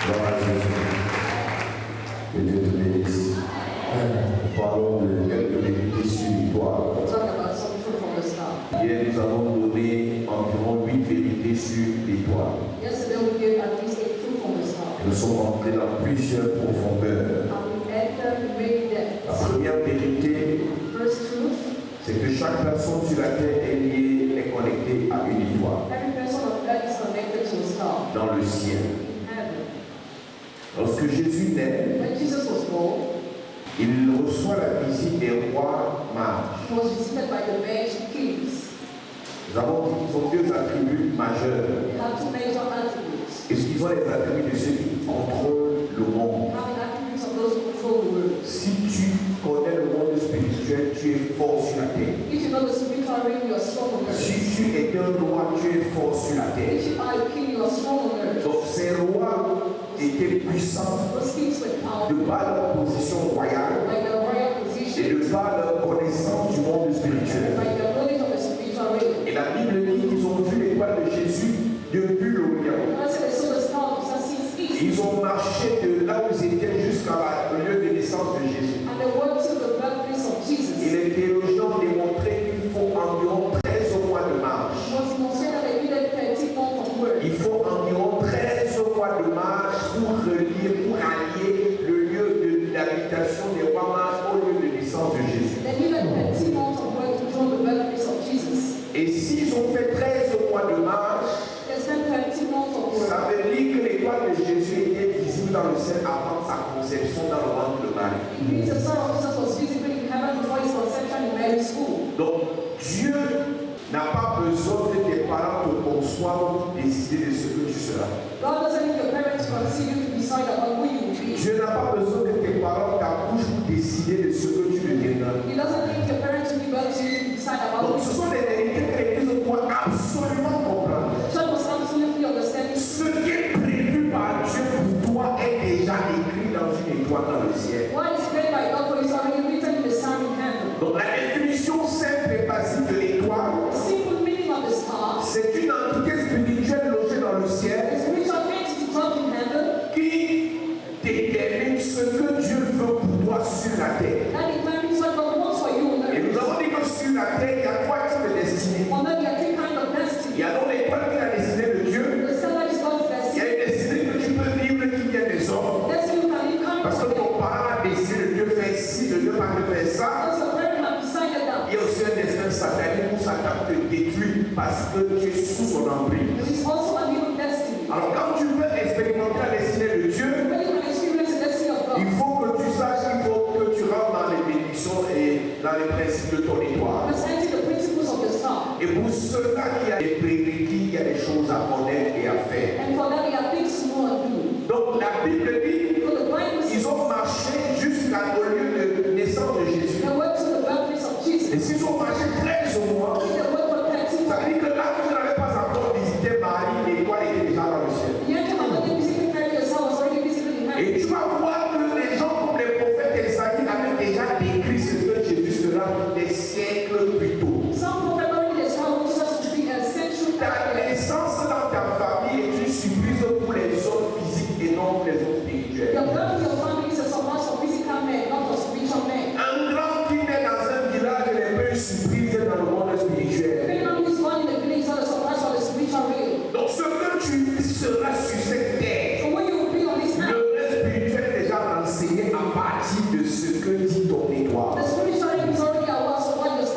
Gloire à Jésus. Que Dieu te bénisse. Parlons de quelques vérités sur l'histoire. Hier, nous avons donné environ 8 vérités sur l'histoire. Nous sommes entrés dans plusieurs profondeurs. La première vérité, c'est que chaque personne sur la terre est liée, est connectée à une histoire. Dans le ciel. Lorsque Jésus naît, il reçoit la visite des rois mages. Nous avons dit qu'ils ont deux attributs majeurs. Et qu'ils ont les attributs de ceux qui contrôlent le monde. Si tu connais le monde spirituel, tu es fort sur la terre. Si tu es un roi, tu es fort sur la terre. Donc ces rois étaient puissants de par leur position royale et de par leur connaissance du monde spirituel. Et la Bible dit qu'ils ont vu l'étoile de Jésus depuis l'Orient. Ils ont marché de là où ils étaient jusqu'à le lieu de naissance de Jésus. Et les théologiens ont démontré qu'il faut environ 13 mois de marche. Il faut environ 13 mois de marche pour relier, pour allier le lieu d'habitation des rois mages au lieu de naissance de Jésus. Et s'ils ont fait 13 mois de marche, ça veut dire que l'étoile de Jésus était visible dans le ciel avant sa conception dans le ventre de Marie. Donc Dieu n'a pas besoin que tes parents te conçoivent pour décider de ce que tu seras. Dieu n'a pas besoin que tes parents t'accouchent pour décider de ce que tu deviendras. Donc ce sont des vérités que l'Église doit absolument comprendre. Ce qui est prévu par Dieu pour toi est déjà écrit dans une étoile dans le ciel. Donc la définition simple et basique de l'étoile, c'est une entité spirituelle logée dans le ciel qui détermine ce que Dieu veut pour toi sur la terre. Et nous avons dit que sur la terre, il y a trois types de destinées. Il y a donc l'étoile qui est la destinée de Dieu. Il y a une destinée que tu peux vivre qui vient des hommes. Parce que ton parent a décidé de Dieu faire ci, de Dieu pas de faire ça. Il y a aussi un destin satanique où Satan te détruit parce que tu es sous son emprise. Alors quand tu veux expérimenter la destinée de Dieu, il faut que tu saches, il faut que tu rentres dans les bénédictions et dans les principes de ton étoile. Et pour cela, il y a des prérequis, il y a des choses à connaître et à faire. Donc la Bible dit qu'ils ont marché jusqu'au lieu de naissance de Jésus. Et s'ils ont marché 13 mois, ça veut dire que là où vous n'avez pas encore visité Marie, l'étoile était déjà dans le ciel. Et tu vas voir que les gens comme les prophètes Esaïe avaient déjà décrit ce que Jésus sera des siècles plus tôt. Ta naissance dans ta famille est une surprise pour les hommes physiques et non pour les hommes spirituels. Un grand qui naît dans un village n'est pas une surprise dans le monde spirituel. Donc ce que tu seras sur cette terre, le reste spirituel est déjà renseigné à partir de ce que dit ton étoile.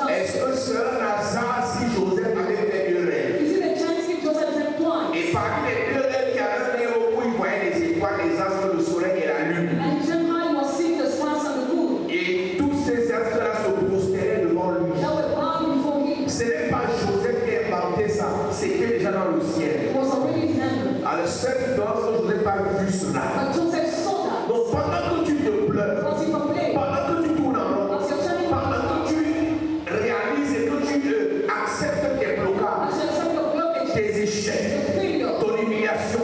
Est-ce que c'est un hasard si Joseph avait fait deux rêves? Et parmi les deux rêves, il y a un héros où il voyait les étoiles, les astres, le soleil et la lune. Et tous ces astres-là se prosternaient devant lui. Ce n'est pas Joseph qui a inventé ça, c'était déjà dans le ciel. À la seule différence que Joseph a vu cela. Donc pendant que tu te pleures, pendant que tu tournes en rond, pendant que tu réalises et que tu acceptes tes blocages, tes échecs, ton humiliation,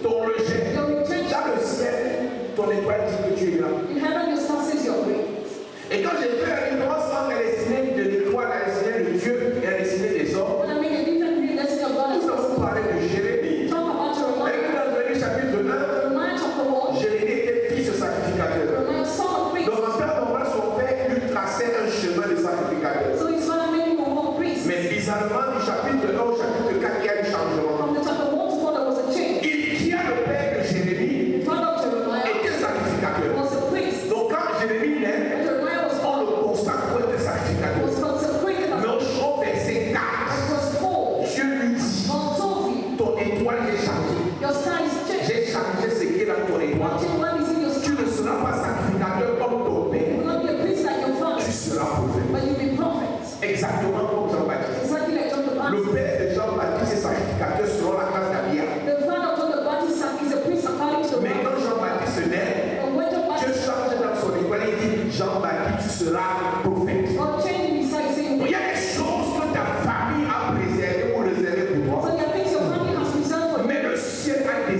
ton rejet, dans le ciel, ton étoile dit que tu es là. Et quand j'ai fait la différence entre la destinée de l'étoile, la destinée de Dieu et la destinée des hommes, nous avons parlé de Jérémie. Et dans Jérémie chapitre 9,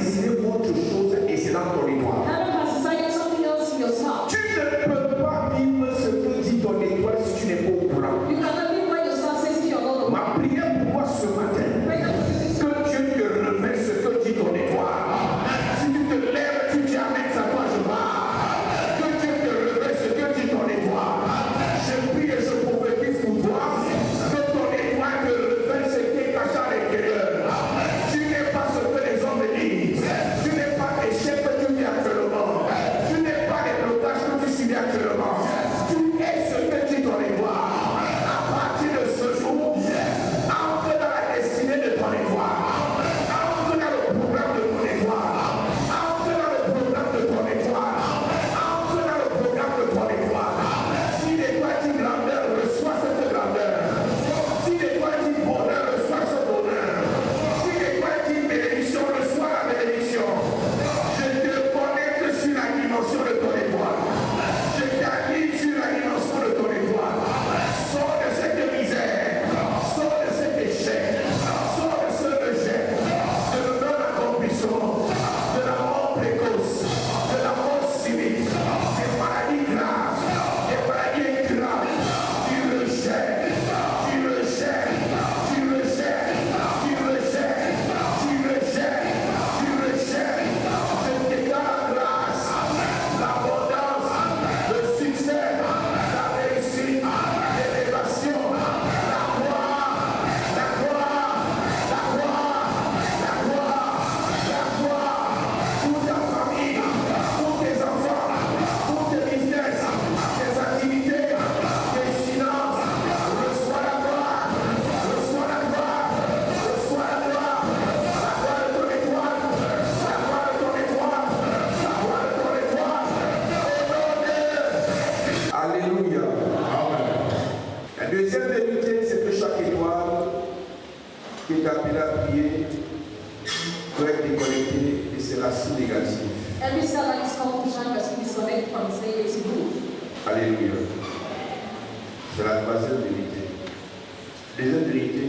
décidé autre chose et c'est dans ton étoile. Heaven has decided something else in your star. Tu ne peux pas vivre ce que dit ton étoile si tu n'es pas au courant. You cannot live what your star says to your Lord. Ma prière pour toi ce matin, que Dieu te révèle ce que dit ton étoile. Si tu te lèves, tu dis Amen, ça toi je pars. Que Dieu te révèle ce que dit ton étoile. Je prie et je prophétise pour toi que ton étoile te révèle ce qui est caché à l'intérieur. Tu n'es pas ce que les hommes disent. Tu n'es pas l'échec que tu vis actuellement. Tu n'es pas les blocages que tu subis actuellement. Tu es ce que dit ton étoile. À partir de ce jour, entre dans la destinée de ton étoile. Entre dans le programme de ton étoile. Entre dans le programme de ton étoile. Entre dans le programme de ton étoile. Si l'étoile dit grandeur, reçois cette grandeur. Si l'étoile dit bonheur, reçois ce bonheur. Si l'étoile dit bénédiction, reçois la bénédiction. Je te connecte sur la dimension de ton étoile. Je t'anime sur la dimension de ton étoile. Sors de cette misère. Sors de cet échec. Sors de ce rejet. De non-accomplissement. De la mort précoce. De la mort subite. Des maladies graves. Des maladies graves. Tu rejettes. Tu rejettes. Tu rejettes. Tu rejettes. Tu rejettes. Tu rejettes. Je déclare la grâce, l'abondance, le succès, la réussite, l'élévation, la gloire, la gloire, la gloire, la gloire, la gloire pour ta famille, pour tes enfants, pour tes business, tes activités, tes finances. Reçois la gloire, reçois la gloire, reçois la gloire, la gloire de ton étoile, la gloire de ton étoile, la gloire de ton étoile. Alléluia. Amen. La deuxième vérité, c'est que chaque étoile qui est appelée à prier doit être déconnectée de ses racines négatives. Every star that is called to shine must be disconnected from its negative root. Alléluia. C'est la troisième vérité. La deuxième vérité,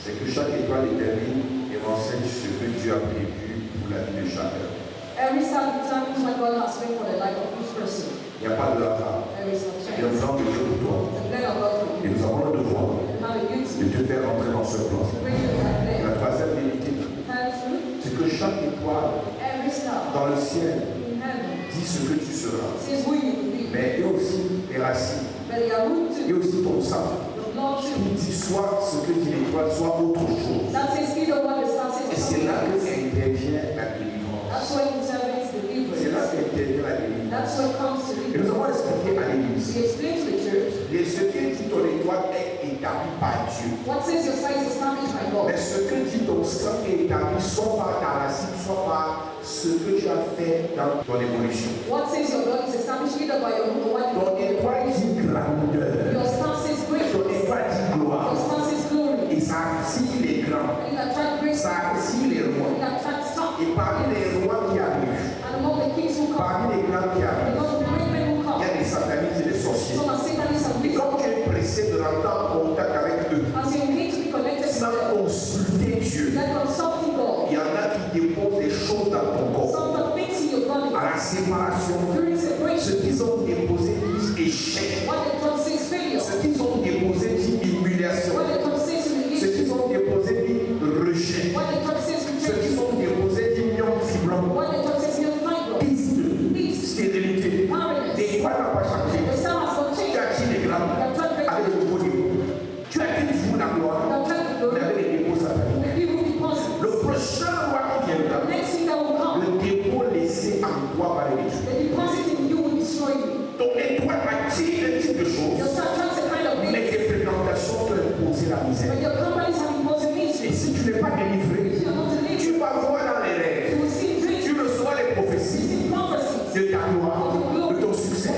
c'est que chaque étoile détermine et renseigne ce que Dieu a prévu pour la vie de chacun. Every star determines what God has made for the life of each person. Il n'y a pas de hasard. There is no Il y a un chance. plan de Dieu pour toi. The plan of God for Et you. nous avons le devoir You have a duty de te faire entrer dans ce plan. to bring you to that La plan. troisième vérité, Third truth, c'est que chaque étoile every star dans le ciel in heaven dit ce que tu seras. says who you will be. Mais il y a aussi les racines. But your root Il y a too, aussi ton sang. your blood Qui too. dit soit ce que dit l'étoile, soit autre chose. That says either what the star says Et or c'est something là que else. intervient la délivrance. That's what intervenes the C'est là deliverance. qu'intervient la délivrance. That's what comes to Et nous deliverance. avons expliqué à l'église. We explain to the church Et ce que dit ton étoile est établi par Dieu. what says your size is established by God. Mais ce que dit ton sang est établi soit par ta racine, soit par ce que tu as fait dans ton évolution. What says your blood is established either by your root or what you Ton étoile dit grandeur. Your star says Ton greatness. étoile dit Your gloire. star says glory. Et ça attire les grands. And it attracts great Ça stars. attire les rois. It attracts stars. Et parmi les rois qui arrivent, And among the kings who come, parmi les grands qui arrivent, among the great men who il y a come, des satanistes et des sorciers. some are Satanists and Et wizards. comme tu es pressé de rentrer en contact avec eux, As you need to be connected to sans them, consulter Dieu, that consulting God, il y en a qui déposent des choses dans ton corps. some that things in your body, À la séparation, during separation, ce qu'ils ont déposé disent échec. what the tongue says failure, Ce qu'ils ont déposé dit humiliation. what the tongue says Ce humiliation, qu'ils ont déposé dit rejet. what the tongue says Ce rejection, qu'ils ont déposé dit nion fibrant. what the tongue says fibro, Piste, peace, stérilité. barrenness. Des fois n'a pas changé. The star has not Tu changed. as dit les grands You attract great avec le nouveau niveau. Tu as dit toujours la You gloire. attract the Mais glory. avec les dépôts sataniques. The people deposit. Le prochain roi qui viendra, The next thing that will come, le dépôt laissé en toi va les détruire. the deposit in you will destroy you. Ton étoile attire un type de Your choses, star attracts a kind of mais thing, tes fréquentations te imposer la misère. but your companies have imposed Et ministry. si tu n'es pas délivré, If you are not delivered, tu vas voir dans les rêves, you will see dreams, tu reçois les you prophéties see prophecies, de ta gloire, de ton succès.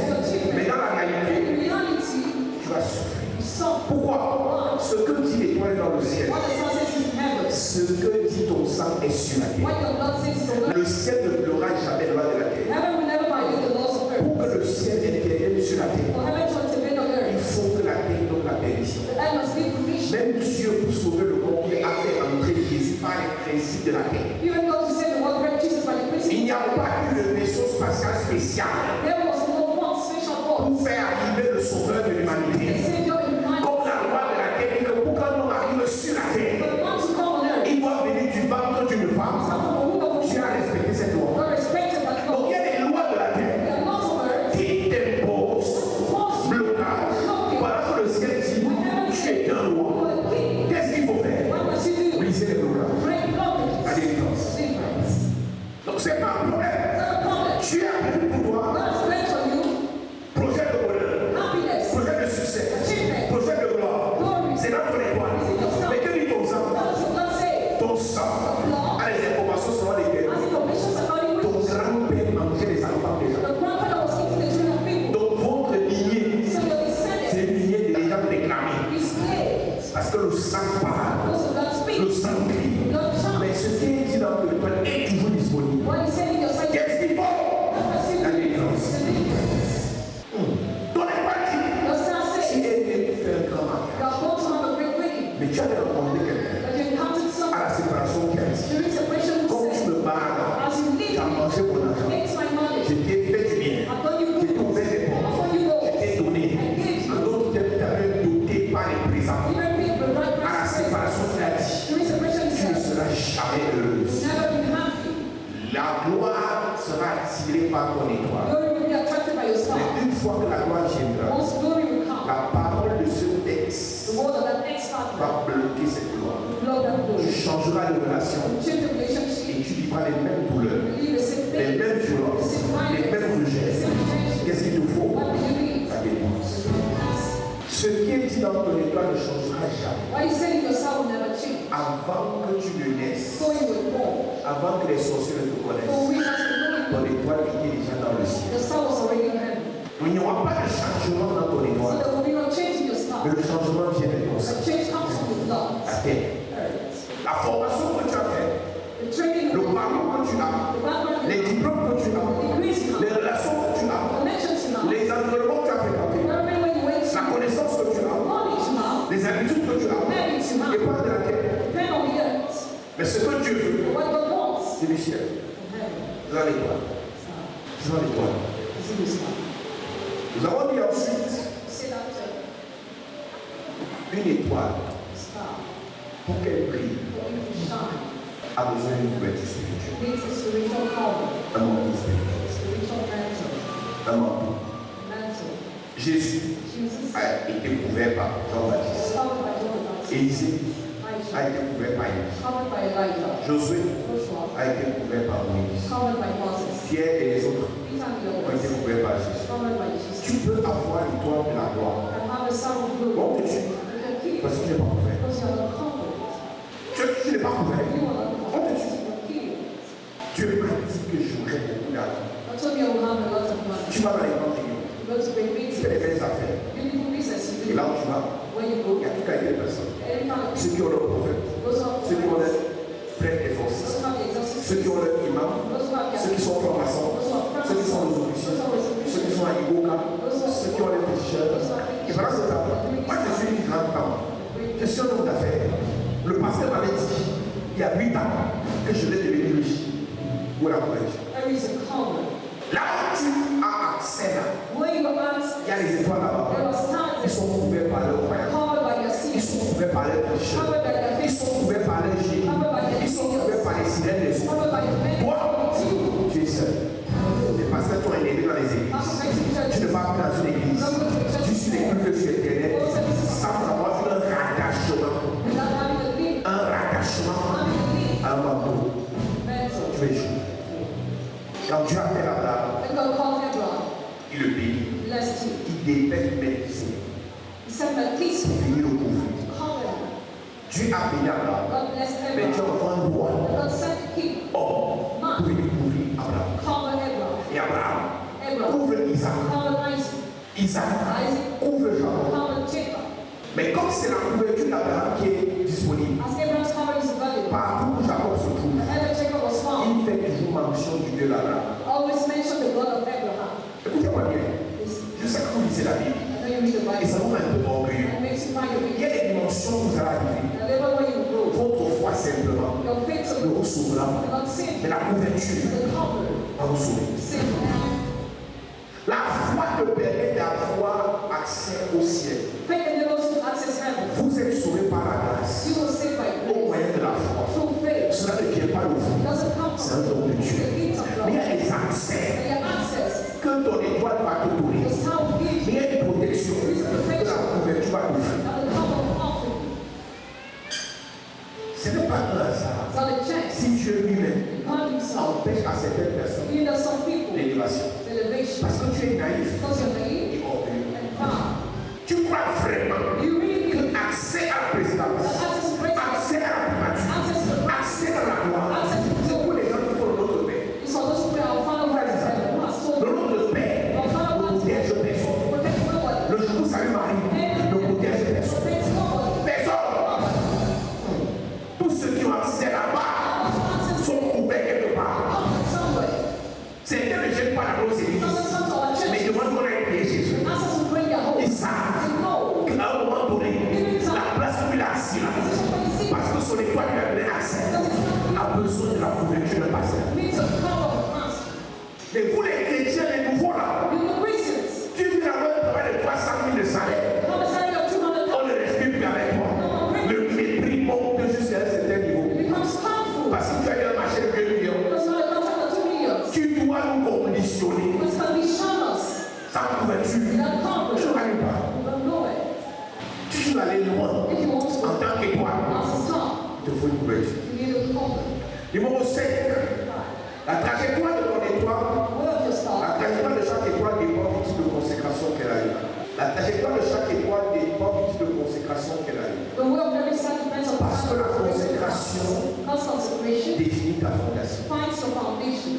Mais dans la réalité, in reality, tu vas souffrir. you suffer. Pourquoi? Ce que dit l'étoile dans le ciel, What the sun says is in heaven. ce que dit ton sang est sur la terre. What your blood says is on earth. Le ciel ne pleura jamais loin de la terre. Heaven will never violate the laws of Pour earth. que le ciel intervienne sur la terre, For heaven to intervene on il earth, faut que la terre donne la permission. the earth must give permission. Même Dieu, pour sauver le monde, a fait entrer Jésus par les principes de la terre. Even though to save the world spécial There was no one special pour voice. faire arriver le sauveur de The l'humanité. Savior in mind. Comme la loi de la terre dit que pour qu'un homme arrive sur la terre, But one to come on earth. il doit venir du ventre d'une femme. Some of the womb of a Tu as woman respecté cette loi. were respected by Donc God. il y a des lois de la terre They are not on earth. qui t'imposent blocage. Voilà que le ciel dit, tu es un roi. Qu'est-ce qu'il faut faire? What must you do? Briser les blocages. Break La blockages. délivrance. Deliverance. Donc c'est pas un problème. It's not a problem. Tu as appris pour toi God's meant for you projet de bonheur, happiness, projet de succès, achievement, projet de gloire. glory. C'est dans ton étoile. Mais que dit ton sang? What does God say? Ton sang a les informations selon lesquelles As information according ton which grand-père mangeait les enfants déjà. the grandfather was eating the children of people. Donc votre lignée, So your c'est descendants une lignée de gens réclamés. displayed. Parce que le sang parle, Because of God le speaks. sang crie. God Mais shouts. ce qui est dit dans ton étoile est toujours disponible. What he said in your sight. Qu'est-ce qu'il faut? What must you La do? délivrance. The deliverance. Ton étoile dit, Your son tu says es né pour faire un grand you mariage. are born to have a great wedding. Mais tu avais rencontré quelqu'un But you encountered à someone la séparation qui a dit, during separation who comme tu said, me barres, as you leave tu as mangé mon me, argent. takes my money. Je t'ai fait du bien. I've done you Je t'ai good. ouvert les portes. I've done you Je good. t'ai donné. En d'autres termes, tu avais doté par les présents. Even being the right À la person séparation qui a dit, during separation he tu ne said, seras jamais heureuse. never be happy. La gloire sera attirée par ton étoile. Glory will be attracted by your star. Mais une fois que la gloire viendra, Once glory will come, la parole de ce the texte word of that ex-partner va bloquer cette gloire. will blow that Tu glory. changeras de relation You change the relationship. et tu vivras les mêmes douleurs, You leave the same les thing. mêmes violences, les mêmes rejets. Qu'est-ce qu'il te faut? What do you need? La délivrance. Ce qui est dit dans ton étoile ne changera jamais. What he said in your star will never change. Avant que tu ne naisses, So you were born. avant que les sorciers ne te For connaissent, we must know ton étoile était déjà dans le ciel. the star was already in heaven. Il n'y aura pas de changement dans ton So étoile, there will be no change in your mais star. le changement vient de ton sang. The change comes from the blood. La terre. Earth. La formation que tu as faite, The training, le the parcours que tu as, background, les diplômes que tu as, the degrees you les have, relations que tu as, connections you have, les environnements que tu as fréquentés, everywhere you went la to, connaissance que tu as, knowledge you have, les habitudes que tu as, habits you et have, pas de la terre. depend on the earth. Mais ce que Dieu veut, But what God wants c'est le ciel. from heaven. C'est dans l'étoile. Star. C'est dans l'étoile. Is in the star. Nous avons dit ensuite, You say that une étoile, star, pour qu'elle brille, for it to shine, a besoin d'une couverture spirituelle. needs a spiritual covering, Un manteau spirituel. a spiritual mantle, Un manteau. mantle. Jésus Jesus a été couvert par Jean-Baptiste. covered by John the Baptist, Élisée a Elijah été couvert par Élie. covered by Elijah, Josué Joshua a été couvert par Moïse. covered by Moses, Pierre et les autres Peter and the ont été others couverts par Jésus. covered by Jesus. Tu peux avoir l'étoile de la gloire. And have a sound of glory. Bon, tu You can keep parce it que tu n'es pas couvert. because you are not covered. Tu n'es pas couvert. You are not On covered. te tue. You keep it. Dieu m'a dit que j'aurais beaucoup d'argent. I told you I will have a lot of money. Tu vas dans les grandes réunions. You go to big Tu fais les meetings. belles affaires. Beautiful business you Et do. là où tu vas, Where you il go, y a toute qualité de personnes. every kind of Ceux people. qui ont leur prophète, Those who have ceux qui ont leur prêtre those exorciste, who have the exorcist, ceux qui ont leur imam, those who have ceux qui sont francs-maçons, ceux qui sont les officiers, ceux qui sont à Iboka, ceux qui ont les pécheurs. Et pendant ce temps, moi je suis une grande femme. Je suis un homme d'affaires. Le pasteur m'avait dit, il y a 8 ans, que je vais devenir riche. Où est la couverture? there is a cover. Là où tu as accès là, Where you ask, il y a les étoiles là-bas. there are stars Ils sont couverts par leur croyance. covered by your Ils seeds, sont couverts par les pécheurs. covered by your Ils faith, sont couverts par les génies. Ils sont couverts par les sirènes des eaux. covered by your faith. Toi, tu es seul. Les pasteurs t'ont élevé dans les églises. Tu ne vas plus dans une église. Tu suis les cultes sur Internet sans avoir un rattachement. Without having a link, Un rattachement having a link, à un manteau. mental. Tu échoues. Quand Dieu appelle Abraham, And God called Abraham, il le bénit. blessed you. Il dépêche Melchizedek He said that peace pour finir le conflit. covenant. Dieu a béni Abraham. God blessed Mais Dieu Abraham. envoie un roi, God sent the king, homme, pour venir couvrir Abraham. cover Abraham. Et Abraham Abraham, couvre Isaac. cover Isaac. Isaac couvre Jacob. Cover Jacob. Mais comme c'est la couverture d'Abraham qui est disponible, As Abraham's cover is available, partout où Jacob se trouve, wherever Jacob was found, il fait toujours mention du Dieu d'Abraham. always mention the God of Abraham. Écoutez-moi bien. Listen, Je sais que vous lisez la Bible. I know you read the Et Bible. ça vous rend un peu orgueilleux. It makes you find your Il y way. a des dimensions où vous allez arriver. And everywhere you go, Votre foi simplement your faith ne will vous sauvera. not sin. Mais la couverture The cover, va vous sauver. sin. accès au ciel. Faith enables you to access heaven. Vous êtes sauvés par la grâce, You will save by au grace. moyen de la foi. Through faith. Cela ne vient pas de It vous, doesn't come c'est un from don de you. Dieu. It's a gift of Mais il y God. a des accès And your access. que ton étoile va te donner. Your sound gives Mais il y you. a une protection que la couverture va t'offrir. That will come from offering. Ce n'est pas un hasard. It's not a chance. Si Dieu lui-même God himself. empêche à certaines personnes Even though some people, l'élévation, elevation. parce que tu es naïf Because you're naive et orgueilleux. and proud. Tu crois vraiment You really que believe accès à la présidence, that access to grace, accès à la primature, access to the accès à la gloire, access to c'est the pour les gens qui font notre Père. is for those who pray, our Father who art in heaven, who has told Le you, nom de Père our Father who ne art in protège heaven, personne. protect nobody. Le jour où Salut Marie ne protège personne. Protect nobody. Personne. Tous ceux qui ont accès là-bas Access sont couverts quelque part. somewhere. Certains ne gênent pas la grosse église, Doesn't come to our mais church. ils demandent qu'on aille prier chez eux. Access to bring their hope. Ils savent They know. qu'à un moment donné, la place où il est assis là, parce que son étoile lui a donné accès, a besoin de la couverture de pasteur. Means a cover of master. Mais vous les chrétiens, les nouveaux là, You the Christians. tu viens avoir un travail de 300 000 de salaire, Have a salary of 200,000. on ne respire plus avec toi. Le mépris monte jusqu'à un certain niveau. It becomes harmful. Parce que tu as eu un marché de 2 millions, Because now the contract of 2 million. tu dois nous conditionner. Must condition us. Sans couverture, Without tu coverage. ne vas pas. You don't know it. Tu dois aller loin. If you want to En tant qu'étoile, as a star, il te faut une couverture. you need a cover. Numéro 5. La trajectoire de ton étoile, Where of your la star? trajectoire de chaque étoile dépend du type de consécration qu'elle a eu. La trajectoire de chaque étoile dépend du type de consécration qu'elle a eu. The way of every star depends on Parce que la the consécration consecration définit ta fondation. finds your foundation.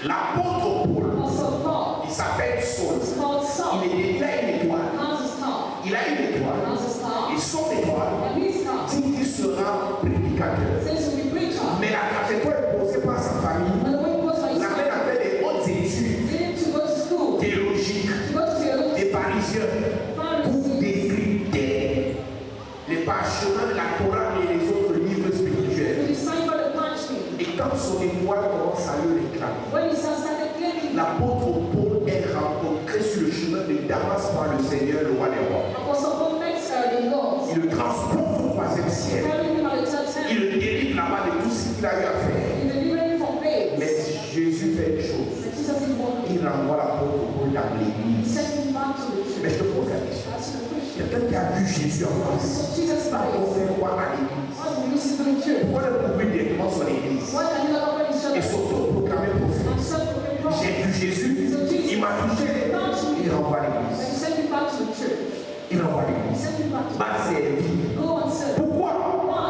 L'apôtre Paul, Also Paul il s'appelle Saul. is called Saul. Il a une étoile. Has a star. Il a une étoile. Has a star. Et son étoile And his star dit qu'il sera prédicateur. says to be preacher. Mais la trajectoire est posée par sa famille. And the way he goes by his L'amène à faire des hautes études he needed to go to school. théologiques To go to theology. des pharisiens pour décrypter les parchemins de la Torah et les autres livres To spirituels. decipher the parchment. Et quand son étoile commence à le réclamer, When he started claiming, l'apôtre Paul est rencontré sur le chemin de Damas par le Seigneur, le roi des rois. Apostle Paul met the Lord. Il le transporte au troisième ciel. Carrying him at the third Il heaven. le délivre là-bas de tout ce qu'il a eu à faire. He delivered him from pain. Mais Jésus fait une chose. And Jesus is one. Il renvoie l'apôtre Paul dans He l'église. sent him back to the Mais church. je te pose la question. That's the question. Quelqu'un qui a vu Jésus en face, So Jesus va Christ. on faire quoi à l'église? Why do you see the church? Pourquoi ne pas ouvrir directement son église Why can you not open his et church? s'auto-proclamer prophète? And self-proclaimed prophet. J'ai vu Jésus, il m'a touché, il renvoie And l'église. he sent him back to the church. Il renvoie He l'église. sent him back to Va servir. Go and serve. Pourquoi?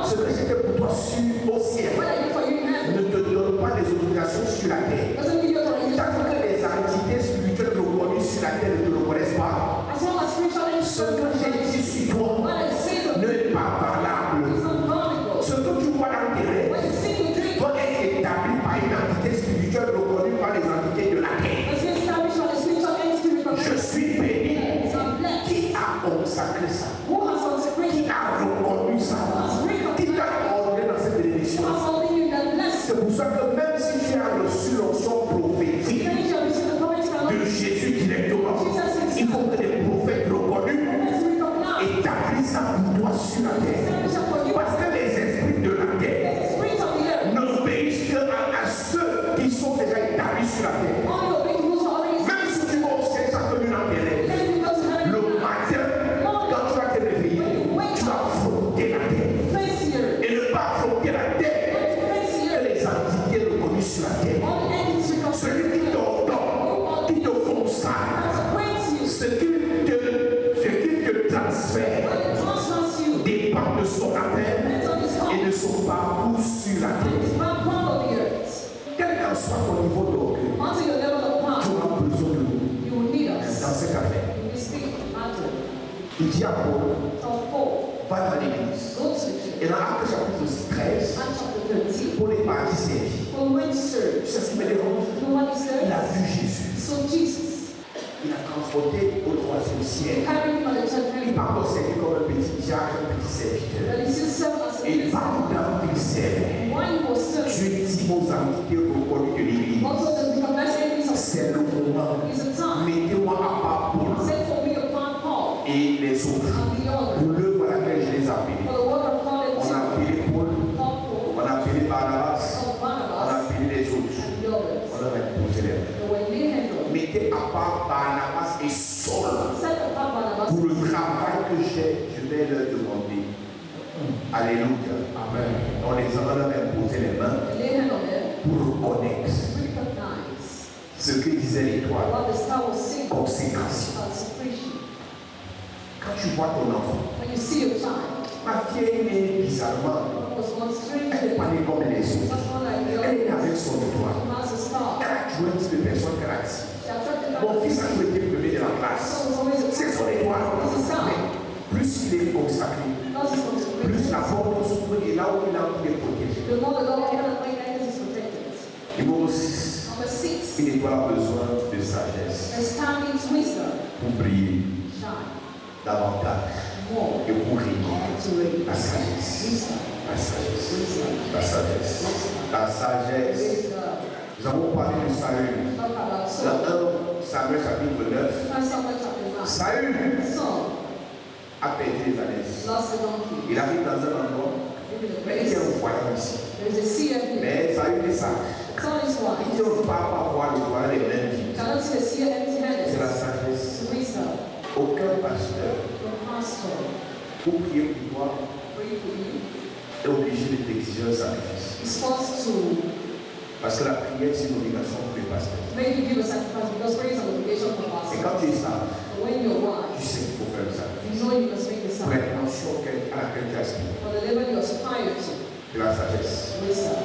Ce que j'étais pour toi sur au ciel What I did for you in heaven ne te donne pas des autorisations sur la terre. doesn't give you authority. Tant que les entités spirituelles reconnues sur la terre ne te reconnaissent pas, As long as spiritual ce que j'ai dit sur toi what I say to ne you est pas valable. is not vulnerable. Ce que tu vois dans tes rêves What you see in dream doit être établi par une entité spirituelle reconnue par les entités de la terre. must be established by the spiritual entity Je recognized. suis béni. I'm blessed. Qui a consacré ça? Who has Qui consecrated? a reconnu ça? Qui t'a ordonné dans cette bénédiction? Who has holding you that blessed? C'est pour ça que même si tu as reçu l'onction prophétique Then you shall receive the promise from de God. Jésus directement, il faut que les prophètes reconnus Let's recognize. établissent ça pour toi sur la terre. Establish it for you. Parce que les esprits de la terre The spirits of the earth. n'obéissent qu'à ceux qui sont déjà établis sur la terre. Only obey those who are already Même si tu vas au ciel chaque nuit dans tes rêves, Then you go to heaven. le matin, quand tu vas te réveiller, tu vas affronter la terre. Face here. Et ne pas affronter la terre Face que here. les entités reconnues sur la terre. All the entities recognized. Celui qui t'ordonne, qui te consacre, Consecrates you. ce qu'il te transfère When it transfers you. dépend de son appel Depends on his et heart. de son parcours sur la terre. His background on the earth. Quel qu'en soit ton niveau d'orgueil, Until your level of tu power, auras besoin de nous you will need dans us. cette affaire. In this thing, matter. Il dit à Paul, Tell Paul, va dans l'église. go to the church. Et dans Actes chapitre 13, Acts chapter 13. Paul est parti servir. Paul went to Tu serve. sais ce qui me dérange? You know what he Il a said? vu Jésus. So Jesus Il a transporté au troisième ciel. carried him on the third Il heaven. n'a pas encore servi comme un petit diacre, un petit serviteur. But he still served as a Et minister. pendant qu'il servait, While he was serving, Dieu dit aux entités reconnues de l'église, also the recognized enemies of c'est le moment. is a time Mettez-moi à part Paul. set for me upon Paul. mettez à part Barnabas et Saul. Set apart Barnabas. Pour le travail que j'ai, je vais leur demander. Alléluia. Amen. On les a même imposé les mains Lay hand on them. pour reconnaître Recognize ce que disait l'étoile. what the star was saying. Consécration. Consecration. Quand tu vois ton enfant, When you see your child, ma fille est née bizarrement. what was once strange, Elle n'est pas née comme les autres. someone like the Elle est other, avec son étoile. has a star. Elle a joué un type de personne qu'elle a dit. She attracted by Mon the fils a toujours été premier de la classe. son was always a C'est son étoile. Mais plus il est consacré, because it's plus consecrated. la porte s'ouvre et là où il a il est protégé. The more the Lord opened up my eyes is protected. Numéro 6. Number 6. Une étoile a besoin de sagesse A star means wisdom. pour briller Shine. davantage More. et pour régner. And to reign. La sagesse. Wisdom. La sagesse. Wisdom. La sagesse. La sagesse. Wisdom. Nous avons parlé de Saül. Talk about Dans Saul. 1 Samuel chapitre 9. 1 Samuel chapter 9. Saül Saul a perdu les années. lost the donkey. Il arrive dans un endroit, Maybe the mais il y a place. un voyant ici. There's a sea up here. Mais Saül est sage. Saul is Il wise. dit on ne peut pas voir le voyant les mains vides. Cannot see the sea empty-handed. C'est la sagesse. It's wisdom. Aucun pasteur The pastor pour prier pour toi pray for you. est obligé de t'exiger un sacrifice. Is forced to Parce que la prière, c'est une obligation pour les pasteurs. make you give a sacrifice because prayer is an obligation for Et pastor. quand tu es sage, But when you're tu wise, sais qu'il faut faire le sacrifice. you know you must make the Pour être sacrifice mention à laquelle tu aspires. for the level you aspire to. C'est la sagesse. Wisdom.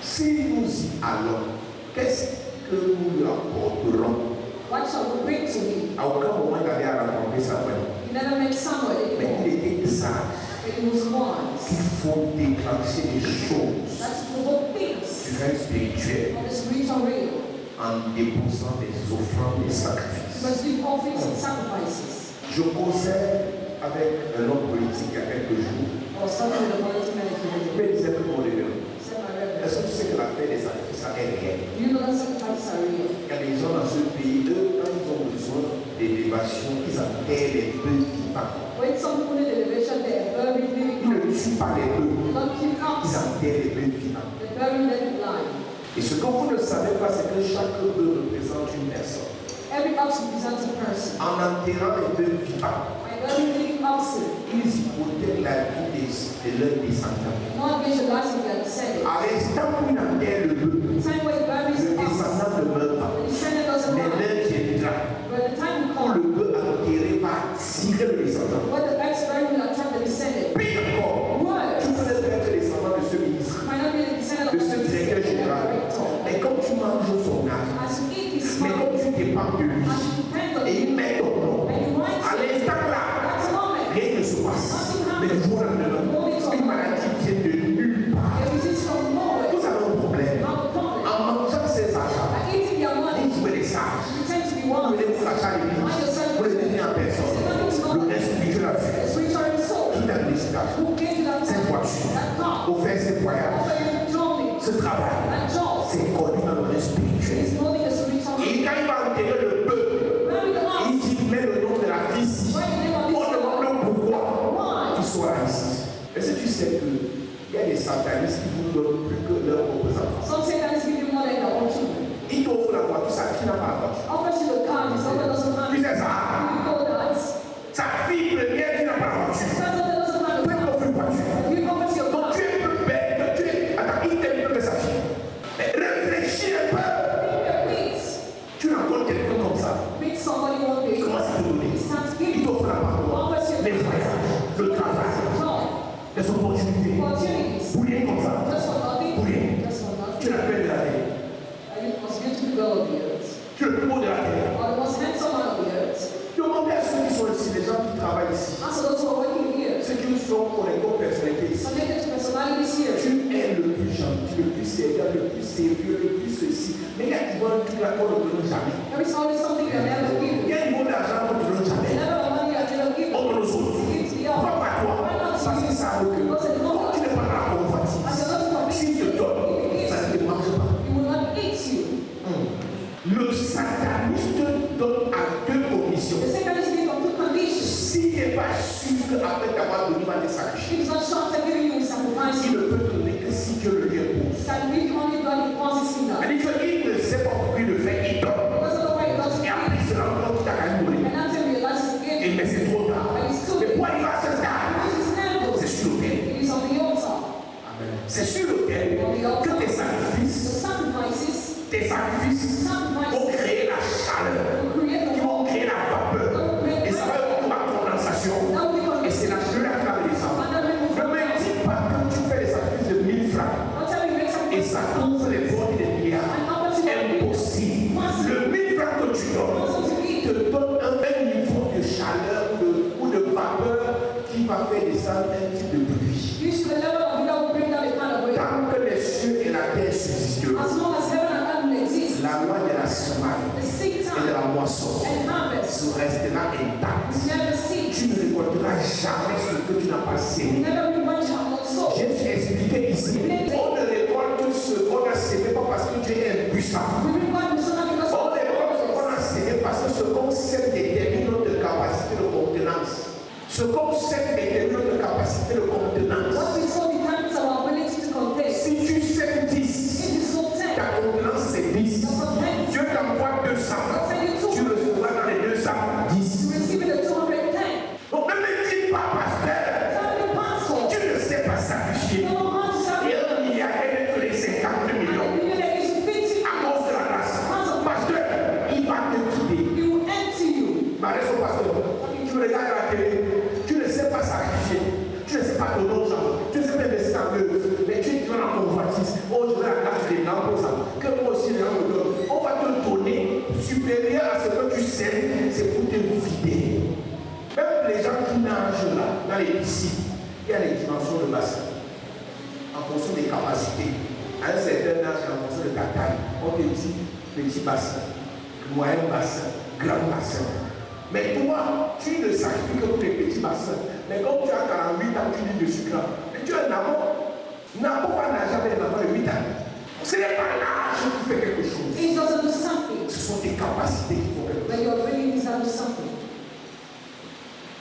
Si nous y allons, qu'est-ce que nous lui apporterons? What shall we bring to him? À aucun moment il avait à rencontrer Samuel. He never met Samuel Mais anymore. il était sage. But he was wise. Qu'il faut déclencher des choses That's to provoke du things règne spirituel of the spiritual realm. en déposant des offrandes et You sacrifices. must give offerings and sacrifices. Je causais avec un homme politique il y a quelques jours. I was talking with a political manager. Il me disait tout mon révérend. Said my reverend, Est-ce que tu sais que l'affaire des sacrifices ça est réel? do you know that sacrifices are real? Il y a des gens dans ce pays, eux, quand ils ont besoin d'élévation, ils enterrent les bœufs vivants. When some people need elevation, they bury living Ils ne cows. tuent pas les bœufs, They don't kill ils cows. enterrent les bœufs vivants. They bury them alive. Et ce que vous ne savez pas, c'est que chaque bœuf représente une personne. Every ox represents a person. En enterrant les bœufs vivants, By burying living oxen, ils hypothèquent la vie de leurs descendants. not visualizing their descendants. À l'instant où ils enterrent le bœuf, The time where he buries le the ox, descendant ne meurt pas. the descendant doesn't Mais die. l'heure viendra But the time will où come le bœuf enterré va attirer le descendant. when the ex buried will attract the descendant. Pire encore, What? tu peux être le descendant de ce ministre, Might not be the descendant de of ce the directeur général. director. Et comme tu manges son âge, As you eat his mais money, comme tu dépends de lui, as you depend on et il him, met ton nom, and you write à it, l'instant là, that's a moment. rien ne se passe. Mais du jour au lendemain, une maladie vient de nulle part. It exists from nowhere. Vous avez un problème. Have a problem. En mangeant ces achats, By eating their money, vous jouez les sages. you tend to be Vous one. venez vous acheter à l'église. Vous le donnez en personne. Le spirituel a vu. The spiritual soul. Qui t'a donné cet argent? Who gave you that Cette money? voiture. That car. Offert ces voyages. Offer you journey. Ce travail. That job. C'est connu dans le monde spirituel. It's only the spiritual soul. Et quand il va enterrer le bœuf, Bury the ox. il dit met le nom de la fille ici. Write the name of On this demande girl. pourquoi Why? il soit ici. Est-ce que tu sais qu'il y a des satanistes qui vous donnent plus que leurs propres enfants? Some Satanists give you more than their own children. Ils t'offrent la voiture, sa fille n'a pas la voiture. Offers you the car, the someone doesn't have Tu it. sais ça? You know that. Sa fille première qui n'a pas la voiture. Someone doesn't have Tu the car. t'offres une voiture. You offers your Donc car. tu es un peu bête, tu es. Attends, il t'aime plus que sa fille. Mais réfléchis un peu. Please. Tu rencontres quelqu'un comme ça. Meet somebody one day. Il commence à te donner. He starts Il giving t'offre l'appartement, offers you les voyages, le travail, job, les opportunités. opportunities. Pour rien comme ça. Just for nothing. Pour rien. Just for Tu nothing. l'appelles de la terre. Are you the most beautiful girl of the earth? Tu es le plus beau de la terre. Or the most handsome man of the earth? Demandez à ceux qui sont ici, les gens qui travaillent ici, Answer those who are working here. ceux qui sont connectés aux personnalités ici. Connected to personalities here. Tu es le plus gentil, le plus sérieux, le plus sérieux, le plus ceci. Mais il y a du bon truc là qu'on ne te donne jamais. There is always something you never Il give. y a du bon d'argent qu'on ne te donne The jamais. level of money you never give. On te le sauve. Give to the Pourquoi other. pas toi? Why not Parce you? qu'ils savent que quand tu n'es pas dans la convoitise, As you're not s'ils te donnent, ça ne te mange pas. He will not eat you. Le sataniste donne à deux conditions. The second is given on two conditions. S'il n'est pas sûr qu'après t'avoir donné, il va te sacrifier. If it's not short of giving you, we sacrifice Il you. ne peut te donner que si Dieu le lui impose. Can give only God deposits in that. C'est-à-dire qu'il ne sait pas pourquoi il le fait, il donne. Because of the way sacrifices vont créer la chaleur, qui vont créer la vapeur. Et ça va être comme la condensation. Et c'est la chaleur à travers les arbres. Ne me dis pas que tu fais des sacrifices de 1000 francs. Et ça couvre les portes des milliards. Impossible. Le 1000 francs que tu donnes te donne un niveau de chaleur ou de vapeur qui va faire descendre un type de pluie. Tant que les cieux et la terre subsisteront, la loi de la semaine et de la moisson restera intacte. Tu ne récolteras jamais ce que tu n'as pas semé. J'ai expliqué ici, on ne récolte ce qu'on a semé pas parce que Dieu est impuissant. On récolte ce qu'on a semé parce que ce concept détermine notre capacité de contenance. Ce concept détermine notre capacité de contenance. Si tu sèmes 10, ta contenance c'est 10. Dieu t'envoie 200. Tu recevras dans les 200 10. Donc ne me dis pas, pasteur, tu ne sais pas sacrifier. Et un milliardaire de les 50 millions à cause de la grâce. Pasteur, il va te quitter. Ma raison, pasteur, tu me regardes à la télé, tu ne sais pas sacrifier. Tu ne sais pas donner aux gens. Tu ne sais pas investir en eux. Mais tu es dans convoitise. Oh, je veux la grâce des gens pour ça. Que moi aussi, les gens me donnent. On va te donner supérieur à ce que tu sais. C'est pour te vider. Même les gens qui nagent là, dans les piscines, il y a les dimensions de bassin. En fonction des capacités. À un certain âge, en fonction de ta taille, on te dit petit bassin, moyen bassin, grand bassin. Mais toi, tu ne sacrifies que pour les petits bassins. Mais quand tu as 48 ans, tu dis de sucre. Mais tu as un amour. N'avons pas nager avec un enfant de 8 ans. Ce n'est pas l'âge qui fait quelque chose. Ce sont tes capacités qui font quelque chose.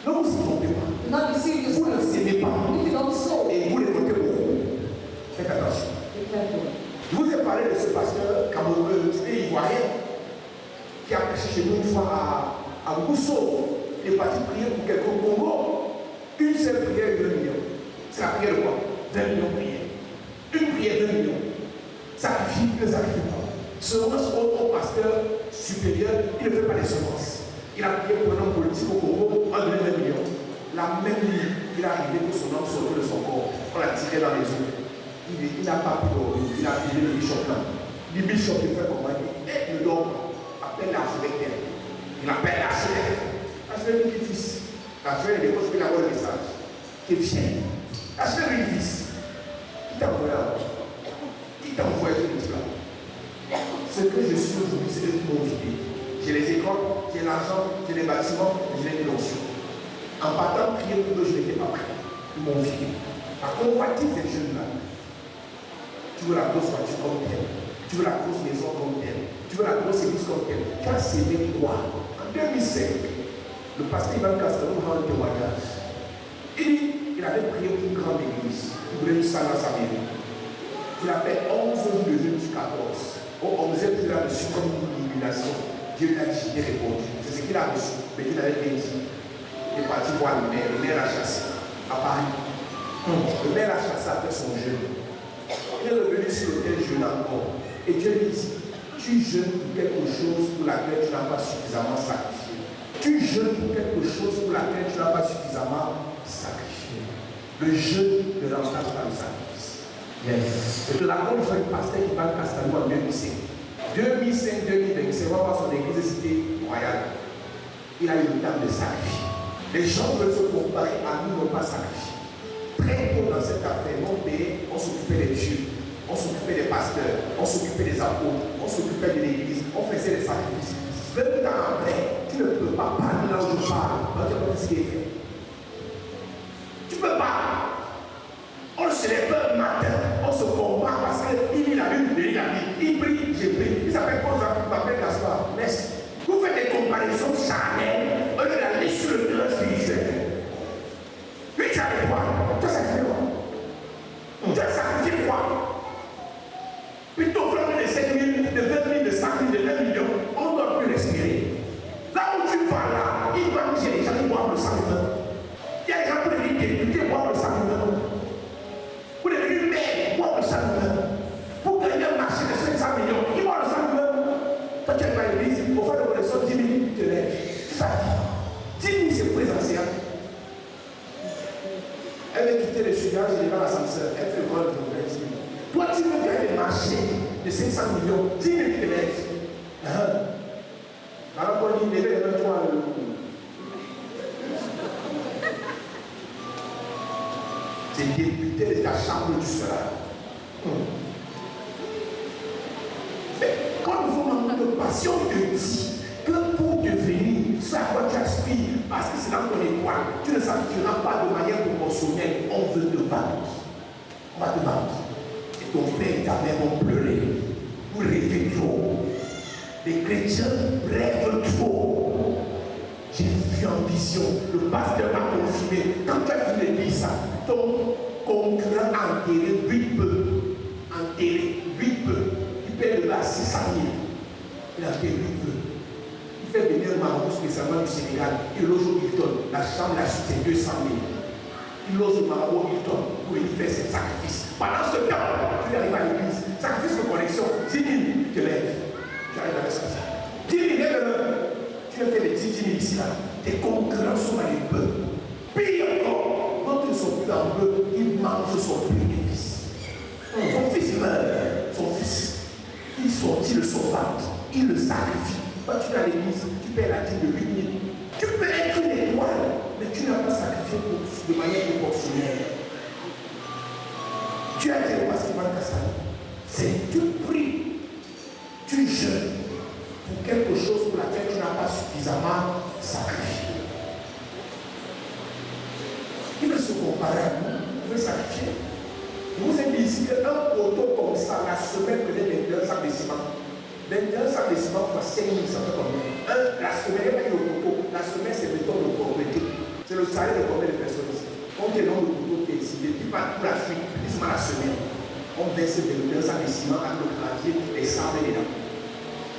Ne vous y trompez pas. Vous ne s'aimez pas. Et vous récoltez beaucoup. Faites attention. Je vous ai parlé de ce pasteur camerounais, ivoirien, qui a prêché chez nous une fois à Gousso. Il est parti prier pour quelqu'un au Congo. Une seule prière, 2 millions. C'est la prière de quoi? 20 millions de prières. Une prière, 2 millions. Sacrifie, ne sacrifie pas. Semence au pasteur supérieur, il ne fait pas les semences. Il a prié pour un homme politique au Congo, on donné 20 millions. La même nuit, il est arrivé que son homme sortait de son corps. On l'a tiré dans les eaux. Il n'a pas pu dormir. Il a appelé le bishop là. Le bishop, il fait comment? Il ne dort pas. Appelle l'archevêque. Il appelle l'archevêque. L'archevêque lui dit fils. L'archevêque lui dépose, il envoie le message. Qui vient. L'archevêque lui dit fils. Qui t'a envoyé là? Qui t'a envoyé ce petit-là? Ce que je suis aujourd'hui, c'est eux qui m'ont vidé. J'ai les écoles, j'ai l'argent, j'ai les bâtiments, j'ai les notions. En partant prier pour eux, je n'étais pas prêt. Ils m'ont vidé. La convoitise des jeunes là. Tu veux la grosse voiture comme telle. Tu veux la grosse maison comme telle. Tu veux la grosse église comme telle. Tu as sémé quoi? En 2005, le pasteur Ivan Castelou a un témoignage. Il avait prié pour une grande église. Il voulait une salle dans sa maison. Il a fait 11 jours de jeûne du 14. Au 11e, il a reçu comme une illumination. Dieu lui a dit, j'ai répondu. C'est ce qu'il a reçu. Mais il avait bien dit. Il est parti voir le maire. Le maire l'a chassé à Paris. Le maire l'a chassé après son jeûne. Il est revenu sur l'autel jeûne encore. Et Dieu lui dit, tu jeûnes pour quelque chose pour laquelle tu n'as pas suffisamment sacrifié. Tu jeûnes pour quelque chose pour laquelle tu n'as pas suffisamment sacrifié. Le jeûne ne remplace pas le sacrifice. Yes. Et de la bonne joie, le pasteur qui parle Castalou en 2005. 2005-2020, c'est vraiment son église cité royale. Il a eu le temps de sacrifier. Les gens veulent se comparer à nous, n'ont pas sacrifié. Très tôt dans cette affaire, mon pays, on s'occupait des dieux, on s'occupait des pasteurs, on s'occupait des apôtres, on s'occupait de l'église, on faisait des sacrifices. 20 ans après, tu ne peux pas parler là où je parle. Donc, tu n'as pas ce qui est fait. Tu ne peux pas. On se lève un matin, on se combat parce qu'il lit la Bible, il lit la Bible, il prie, j'ai pris. Il s'appelle quoi ça? Il m'appelle Gaspard. Merci. Vous faites des comparaisons charnelles au lieu d'aller sur le plan spirituel. Puis tu as quoi? Tu as sacrifié quoi? Tu as sacrifié quoi? Plutôt vraiment de 7 000, de 20 000, de 5 000, de 20 millions, on ne doit plus respirer. Là où tu vas là, il va dire les gens qui boivent le sang humain. Il y a des gens qui disent députés boivent le sang humain. Vous devez viens, je démarre l'ascenseur, elle fait le vol de 20 000. Toi, tu veux gagner le marché de 500 millions, 10 000 km. Alors qu'on dit, levez le toi. C'est député de ta chambre du seras. Mais quand vous manquez de passion, de dit que pour devenir ce à quoi tu aspires, parce que c'est dans ton étoile, tu ne s'appuieras pas de manière proportionnelle, on veut te battre. On va te battre. Et ton père et ta mère vont pleurer. Vous rêvez trop. Les chrétiens rêvent trop. J'ai vu en vision, le pasteur m'a confirmé. Quand tu as vu l'église, ton concurrent a enterré 8 bœufs. Enterré 8 bœufs. Il paie de là 600 000. Il a enterré 8 bœufs. Il fait venir un Maroc spécialement du Sénégal. Il loge au Hilton. La chambre, la suite, c'est 200 000. Il loge au Maroc au Hilton pour venir faire ses sacrifices. Pendant ce temps, tu arrives à l'église. Sacrifice de connexion. 10 000, tu lèves. Tu arrives avec ça. 10 000, lève-le. Tu as fait les 10 000 ici, là. Tes concurrents sont dans les bœufs. Pire encore, quand ils ne sont plus dans le bœuf, ils mangent son bénéfice. Son fils meurt. Son fils, il sortit de son ventre. Il le sacrifie. Quand tu es à l'église, tu paies la dîme de 8 000. Tu peux être une étoile, mais tu n'as pas sacrifié de manière proportionnelle. Tu as été au Pastiman Kassani. C'est tu pries, tu jeûnes pour quelque chose pour laquelle tu n'as pas suffisamment sacrifié. Il veut se comparer à nous, il veut sacrifier. Je vous ai dit ici qu'un poteau comme ça, la semaine peut-être 21 sacs de ciment. 21 sacs de ciment fois 5 000, ça fait combien? La semaine, il y a le poteau. La semaine, c'est le temps de pauvreté. C'est le salaire de combien de personnes ici? On te donne le poteau qui est ici. Depuis partout la suite, plus la semaine. On verse 21 sacs de ciment avec le clavier et sables dedans.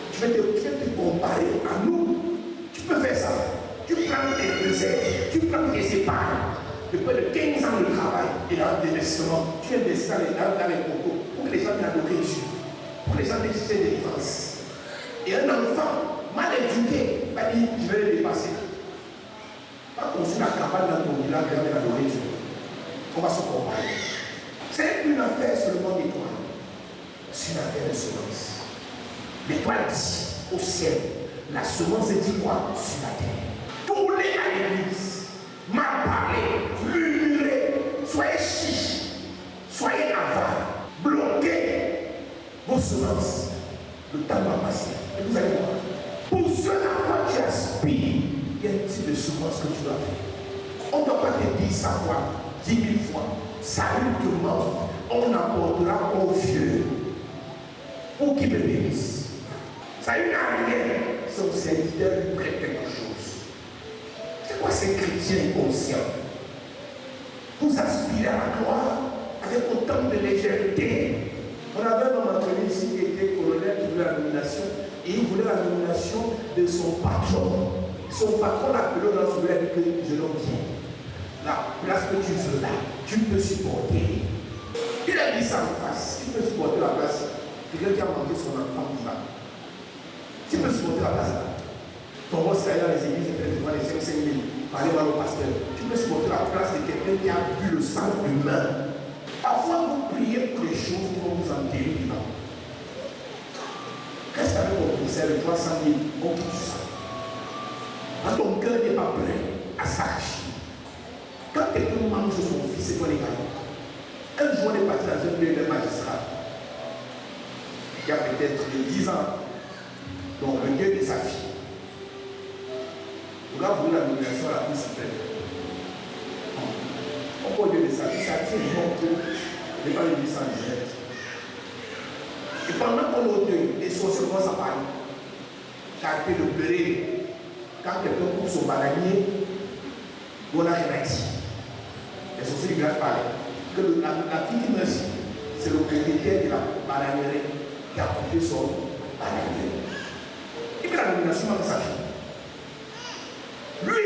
Tu veux te comparer à nous. Tu peux faire ça. Tu prends tes réserves, tu prends tes épargnes. Depuis de 15 ans de travail et d'investissement, tu investis dans les cocos pour que les gens viennent adorer Dieu. Pour que les gens viennent chercher des défenses. Et un enfant mal éduqué va dire je vais le dépasser. Pas construire la cabane dans ton village et viens adorer Dieu. On va se comparer. C'est une affaire seulement d'étoile. C'est une affaire de semence. L'étoile dit au ciel, la semence dit quoi? Sur la terre. Tous les à l'église, mal parlé, murmuré, soyez chiches, soyez avares, bloquez vos semences. Le temps va passer. Et vous allez voir. Pour ceux à quoi tu aspires, il y a un type de semence que tu dois faire. On ne doit pas te dire ça quoi 10 000 fois. Sérieusement, on apportera au vieux pour qu'il me bénisse. Ça n'a rien. Son serviteur lui prête quelque chose. C'est quoi ces chrétiens inconscients? Vous aspirez à la gloire avec autant de légèreté. On avait un homme entraîné ici qui était colonel qui voulait la nomination. Et il voulait la nomination de son patron. Son patron l'a appelé dans ce et dit que je l'en viens. La place que tu veux là, tu peux supporter. Il a dit ça en face. Tu peux supporter la place. Quelqu'un qui a mangé son enfant vivant. Tu peux supporter la place là. Ton boss est dans les églises et fait devant les 5 000. Parler mal au pasteur. Tu peux supporter la place de quelqu'un qui a bu le sang humain. Parfois, vous priez pour les choses qui vont vous enterrer vivant. Reste avec ton commissaire de 300 000. On touche ça. Parce que ton cœur n'est pas prêt à s'arracher. Quand quelqu'un mange son fils, c'est toi les gars. Un jour, on est parti dans un lieu de magistrat. Il y a peut-être 10 ans. Donc, le Dieu de sa fille. Vous avez la nomination à la Cour suprême. On peut Dieu de sa fille, ça tient bon que n'est pas le 817. Et pendant qu'on est au deuil, les sorciers commencent à parler. Carpé de pleurer. Quand quelqu'un coupe son bananier, on a rien dit. Les sorciers du village parlaient. Que la fille qui meurt, c'est le propriétaire de la bananerie qui a coupé son bananier. Et que la nomination de sa fille. Lui,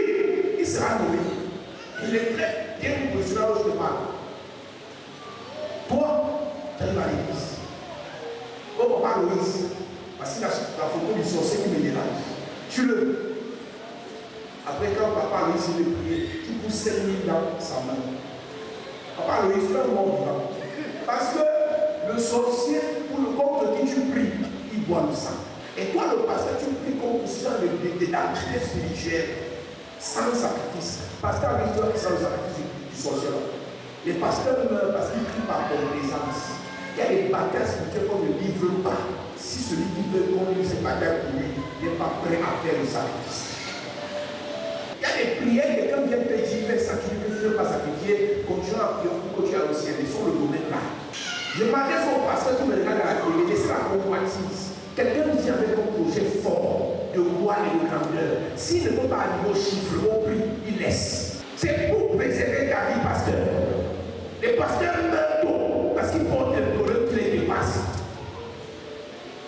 il sera nommé. Il est très bien positionné là où je te parle. Toi, tu arrives à l'église. Oh, papa Loïs, parce que la photo du sorcier qui me dérange. Tue-le. Après, quand papa Loïs il est prié, tu pousses 5 000 dans sa main. Papa Loïs, tu es un mort vivant. Parce que le sorcier, contre qui tu pries, il boit le sang. Et toi, le pasteur, tu pries contre ça de l'identité spirituelle, sans sacrifice. Pasteur avec toi qui sans le sacrifice du sorcier. Les pasteurs meurent parce qu'ils prient par complaisance. Il y a des batailles spirituelles qu'on ne livre pas. Si celui qui veut qu'on livre cette bataille pour lui n'est pas prêt à faire le sacrifice. Il y a des prières, quelqu'un vient te dire, fais sacrifier, tu ne veux pas sacrifier, continue à prier pour que tu ailles au ciel. Ils sont le domaine là. Je m'adresse au pasteur qui me regarde à la télé, et c'est la convoitise. Quelqu'un nous dit avec un projet fort de voile et de grandeur. S'il ne peut pas arriver au chiffre, au prix, il laisse. C'est pour préserver ta vie, pasteur. Les pasteurs meurent tôt parce qu'ils portent le problème qui les dépasse.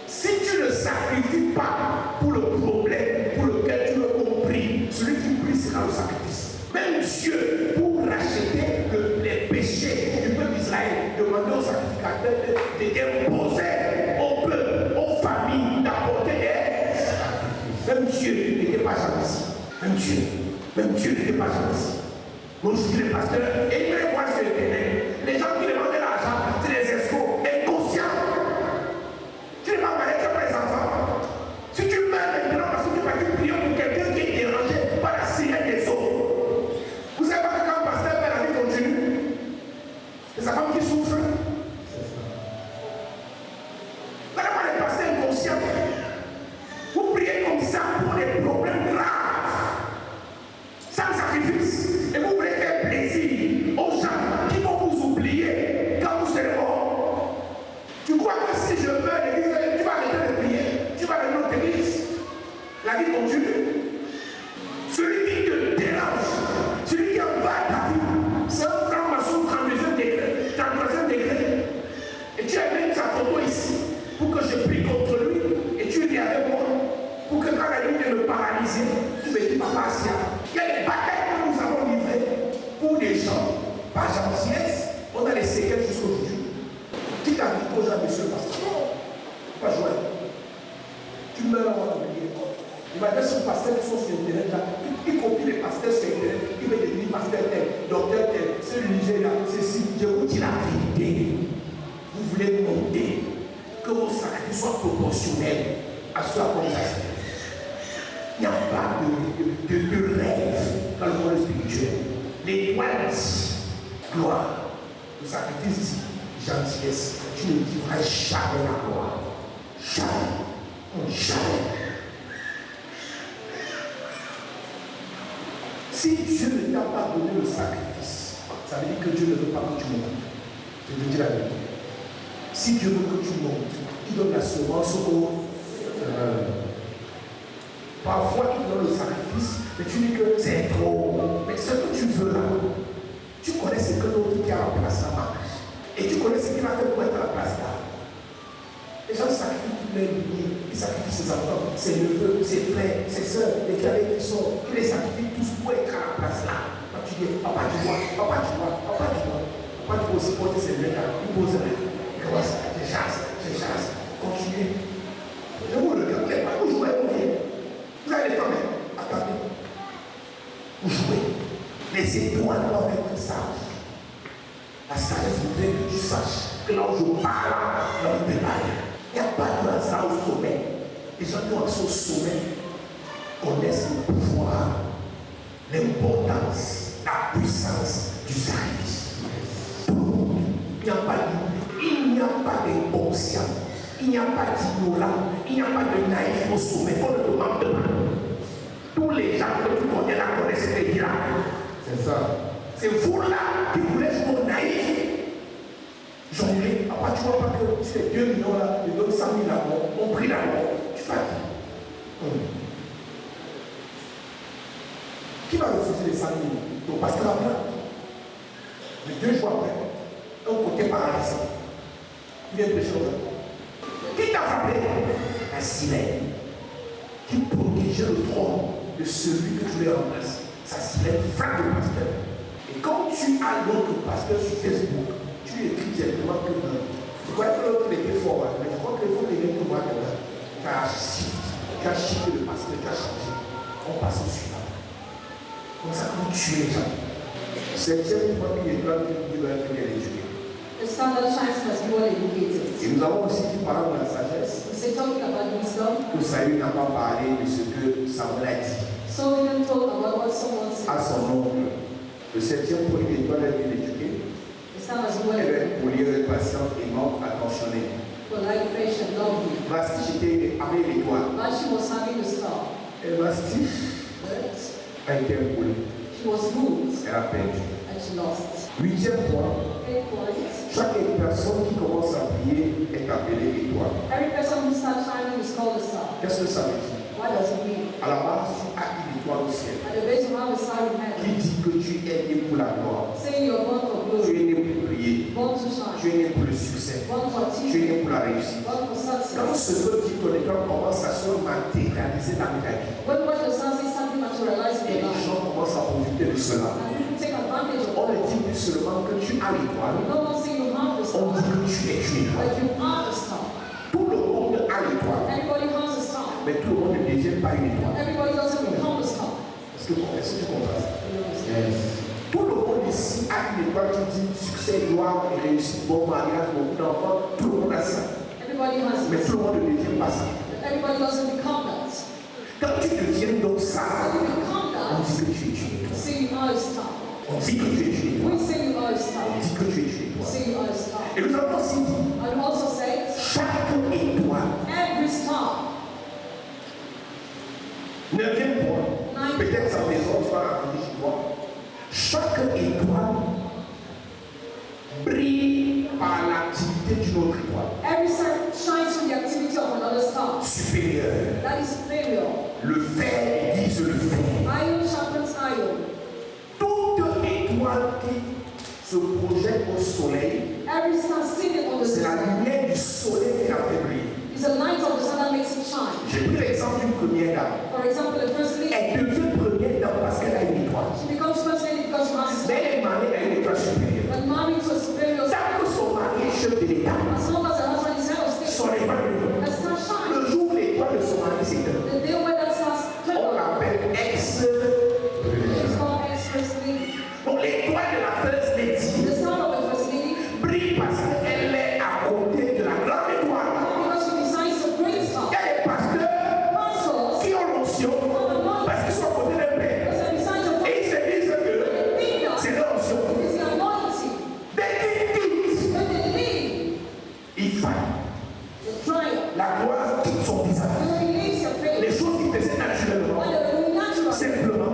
Si tu ne sacrifies pas pour le problème pour lequel tu veux qu'on prie, celui qui prie sera le sacrifice. Même Dieu, pour racheter les péchés du peuple d'Israël, demandait aux sacrificateurs d'imposer au peuple, aux familles, d'apporter des sacrifices. Même Dieu n'était pas gentil. Même Dieu n'était pas gentil. Moi, je suis le pasteur, et il me voit sur le terrain. Les gens qui demandaient l'argent, c'est des escrocs, inconscients. Tu n'es pas marié, tu n'as pas les enfants. Si tu meurs maintenant parce que tu vas prier pour quelqu'un qui est dérangé par la sirène des eaux, vous savez pas que quand le pasteur fait la vie continue, c'est sa femme qui souffre. Là, les pasteurs inconscients, vous priez comme ça pour des problèmes graves, sans sacrifice. Et vous voulez faire plaisir aux gens qui vont vous oublier quand vous serez mort. Tu crois que si je meurs, tu vas arrêter de prier, tu vas aller dans notre église. La vie continue. Celui qui te dérange, celui qui en bat ta vie, c'est un franc-maçon 32e degré, 33e degré. Et tu as mis sa photo ici pour que je prie contre lui et tu es avec moi. Pour que quand la nuit vient me paralyser, tu me dis papa Asia. Il y a des batailles que nous avons livrées pour des gens, par gentillesse, on a les séquelles jusqu'aujourd'hui. Qui t'a dit aux gens, monsieur le pasteur? Non, pas jouer. Tu meurs avant d'oublier. Il m'a dit sur le pasteur qui sont sur Internet là, y compris les pasteurs sur Internet, qui veulent devenir pasteur tel, docteur tel, c'est le Nigeria, ceci. Je vous dis la vérité. Vous voulez monter, que vos sacrifices soient proportionnels à ce à quoi vous assistez. Il n'y a pas de rêve dans le monde spirituel. L'étoile dit gloire. Le sacrifice dit gentillesse. Tu ne vivras jamais la gloire. Jamais. Jamais. Si Dieu ne t'a pas donné le sacrifice, ça veut dire que Dieu ne veut pas que tu montes. Je te dis la vérité. Si Dieu veut que tu montes, il donne la semence au parfois, il donne le sacrifice, mais tu dis que c'est trop. Mais ce que tu veux là, tu connais ce que l'autre qui a en place là marche. Et tu connais ce qu'il a fait pour être à la place là. Les gens sacrifient toutes les lignées, ils sacrifient ses enfants, ses neveux, ses frères, ses soeurs, les frères qui sont, ils les sacrifient tous pour être à la place là. Quand tu dis, papa tu vois, papa tu vois, papa tu vois, papa tu peux aussi porter ses mains là, il pose là, il commence, je chasse, continuez. Je vous regarde, vous jouez, vous venez. Vous avez les femmes, attendez. Vous jouez. Les étoiles doivent être sages. La sagesse voudrait que tu saches que là où je parle, là où tu parles, il n'y a pas de hasard au sommet. Les gens qui ont accès au sommet connaissent le pouvoir, l'importance, la puissance du sacrifice. Il n'y a pas d'inconscient, il n'y a pas d'ignorant, il n'y a pas de naïf au sommet. On ne demande pas. Tous les gens que tu connais là connaissent ces pays-là. C'est ça. C'est vous là qui voulez jouer au naïf. Jongler. Après, tu ne vois pas que ces 2 millions là, ils donnent 100 000 là, on prie là, tu fatigues. Qui va refuser les 100 000? Ton pasteur a plein. Mais 2 jours après, un côté paralysé. Il vient prêcher aux gens. Qui t'a frappé? La sirène qui protégeait le trône de celui que tu voulais remplacer. Sa sirène frappe le pasteur. Et quand tu as l'autre pasteur sur Facebook, tu écris directement que je crois que l'autre était fort, mais je crois qu'il faut que quelqu'un te voit demain. Tu as shifté le pasteur, tu as changé. On passe au suivant. Comme ça, qu'on tue les gens. Septième point qui est là, qui doit être bien éduqué. The standard shines must be well educated. Et nous avons aussi dit par exemple la sagesse. We say talking about wisdom. Que Saül n'a pas parlé de ce que Samuel a dit. So we can talk about what someone said. À son oncle. Le septième point qui doit être bien éduqué. The standard must be well educated. Pour lire le patient et non attentionné. Polite, patient, lovely. Vasti était avec l'étoile. Vashti was having a star. Et Vasti a été roulée. She was moved. Elle a perdu. And she lost. Huitième point. Chaque personne qui commence à prier est appelée étoile. Every person who starts shining is called a star. Qu'est-ce que ça veut dire? What does it mean? À la base, tu as une étoile au ciel. At the base you have a star in heaven. Qui dit que tu es né pour la gloire. Saying you're born for Tu glory. es né pour prier. Born to shine. Tu es né pour le succès. Born for Tu es achievement. né pour la réussite. Born for Quand success. ce que dit ton étoile commence à se matérialiser dans ta vie, When what the sun says something materializes et in your les life. gens commencent à profiter de cela. And people take advantage of On ne that. dit plus seulement que tu as l'étoile, No one say you have the on star. dit que tu es une étoile. But you are the star. Tout le monde a l'étoile, Everybody has a star. mais tout le monde ne devient pas une étoile. Everybody doesn't become a star. Est-ce que tu comprends ça? You understand? Tout le monde ici a une étoile qui dit succès, gloire et réussite, bon mariage, beaucoup d'enfants. Tout le monde a ça. Everybody has Mais it. tout le monde ne devient pas ça. Everybody doesn't become that. Quand tu deviens donc ça, When you become on that, dit que tu es une étoile. say you are a star. On dit que tu es une étoile. We say you are a star. On dit que tu es une étoile. Say you are a star. Et nous avons aussi dit, And also say, chaque étoile, every star. neuvième point, peut-être ça fait autres, tu vas raconter chez moi. Chaque étoile brille par l'activité d'une autre étoile Every star shines from the activity of another star. supérieure. That is superior. Le fer aiguise le fer. Iron sharpens iron. Toute étoile qui se projette au soleil, Every star sitting on the c'est la sun lumière du soleil qui la fait briller. is the light of the sun that makes it shine. J'ai pris l'exemple d'une première dame. For example, the first lady, Elle devient première dame parce qu'elle a une étoile. she becomes first lady because she has a Mais star. elle est mariée à une étoile supérieure. But married to a superior star, Tant que son mari est chef de l'État, as long as her husband is head of state, son étoile brille. the star shines. Le jour où l'étoile de son mari s'éteint, The day when that star turns on on, l'appelle it's called ex-first lady. Donc l'étoile de la first lady The star of the first lady, brille parce qu'elle est à côté de la grande étoile. because she decides a great star. Il y a des pasteurs Pastors, qui ont l'onction parce qu'ils sont à côté d'un père. because they decide a Et ils se disent que c'est leur onction. is the anointing. Dès qu'ils disent, When they leave, il faille. the trial, La gloire quitte son visage. when they leave your Les face, choses qui faisaient naturellement, when they're doing natural, simplement,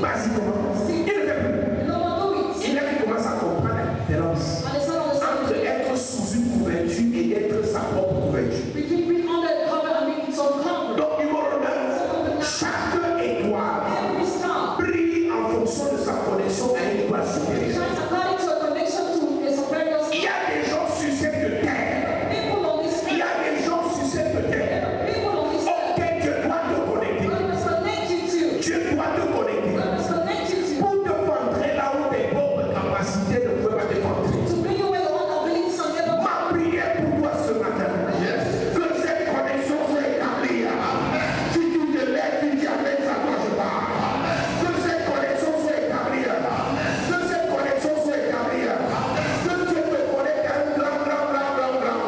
basiquement, il ne fait plus. they don't want to do it. Et là, il commence à comprendre la différence And the son of the entre sun, être sous une couverture et être sa propre couverture. between being under the cover and being its own cover. Donc, numéro 9, chaque étoile Every star brille en fonction de sa connexion à une étoile supérieure. shines according to a connection to a superior Il y star. a des gens sur cette terre. People on this Il y earth, a des gens sur cette terre people on this earth, auxquels Dieu doit te connecter. God must connect you to. Dieu doit te connecter. God must connect you to. Pour te montrer là où tes pauvres capacités ne peuvent pas te montrer. To bring you where your own abilities and get up. Ma prière pour toi ce matin, que cette connexion soit établie. Si tu te lèves, tu dis avec ça, toi je parle. Que cette connexion soit établie. Que cette connexion soit établie. Que Dieu te connecte à un grand.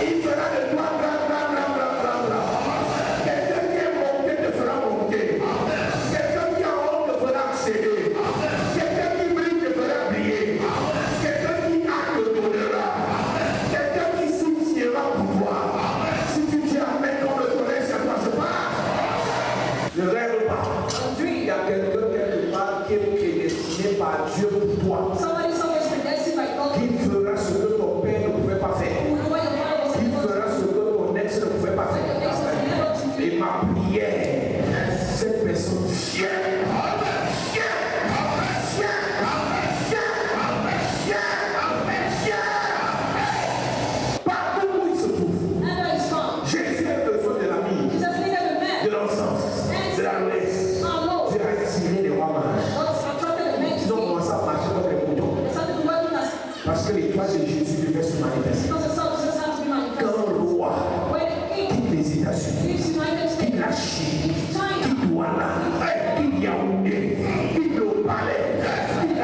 Il fera de toi grand. Quelqu'un qui est monté te fera monter. Quelqu'un qui a honte te fera accéder. Quelqu'un qui brille te fera briller. Quelqu'un qui a te donnera. Quelqu'un qui s'initiera pour toi. Si tu dis Amen, qu'on me connaisse, à toi je parle. Ne rêve pas. Il y a quelqu'un quelque part qui est prédestiné par Dieu pour toi. Somebody somewhere is predestined by God. Qui fera ce que ton père ne pouvait pas faire. Who know where your father was Qui able to fera ce que ton ex ne pouvait pas do. Your next was faire. never to do. Et ma prière, cette personne vient. Partout où il se trouve, Ever is found. Jésus a besoin de l'ami, Jesus needed a de man. l'encens, de la laisse. Our Lord. Dieu a tiré les rois mages. God attracted a man Ils ont to me. commencé à marcher comme les moutons. They started working as Parce que l'étoile de Jésus devait se manifester. because the Son of Jesus had to be manifested. Qu'un roi When the king quitte les États-Unis, leaves United quitte States, la Chine, China, quitte Douala, quitte Yaoundé, quitte le palais, quitte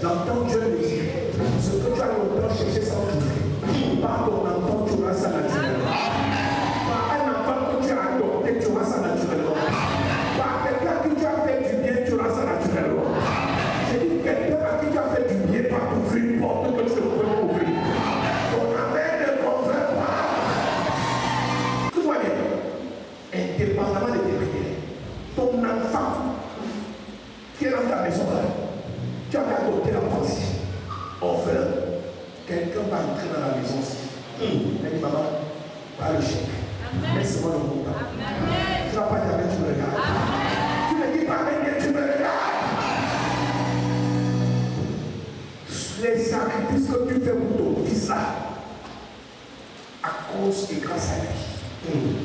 J'entends Dieu me dire, ce que tu as longtemps cherché sans trouver, par ton enfant, tu auras ça naturellement. Par un enfant que tu as adopté, tu auras ça naturellement. Par quelqu'un que tu as fait du bien, tu auras ça naturellement. J'ai dit quelqu'un à qui tu as fait du bien va t'ouvrir une porte que tu ne peux pas ouvrir. Ton amen ne convainc pas. Tout va bien. Indépendamment de tes prières, ton enfant qui est dans ta maison là, tu as adopté l'enfant ici. Enfin, quelqu'un va entrer dans la maison ici. Elle dit, maman, pas le chèque. Laisse-moi le montant. Tu n'as pas jamais, tu me regardes. Tu me dis pas, mais tu me regardes. Les sacrifices que tu fais pour ton fils là, à cause et grâce à lui,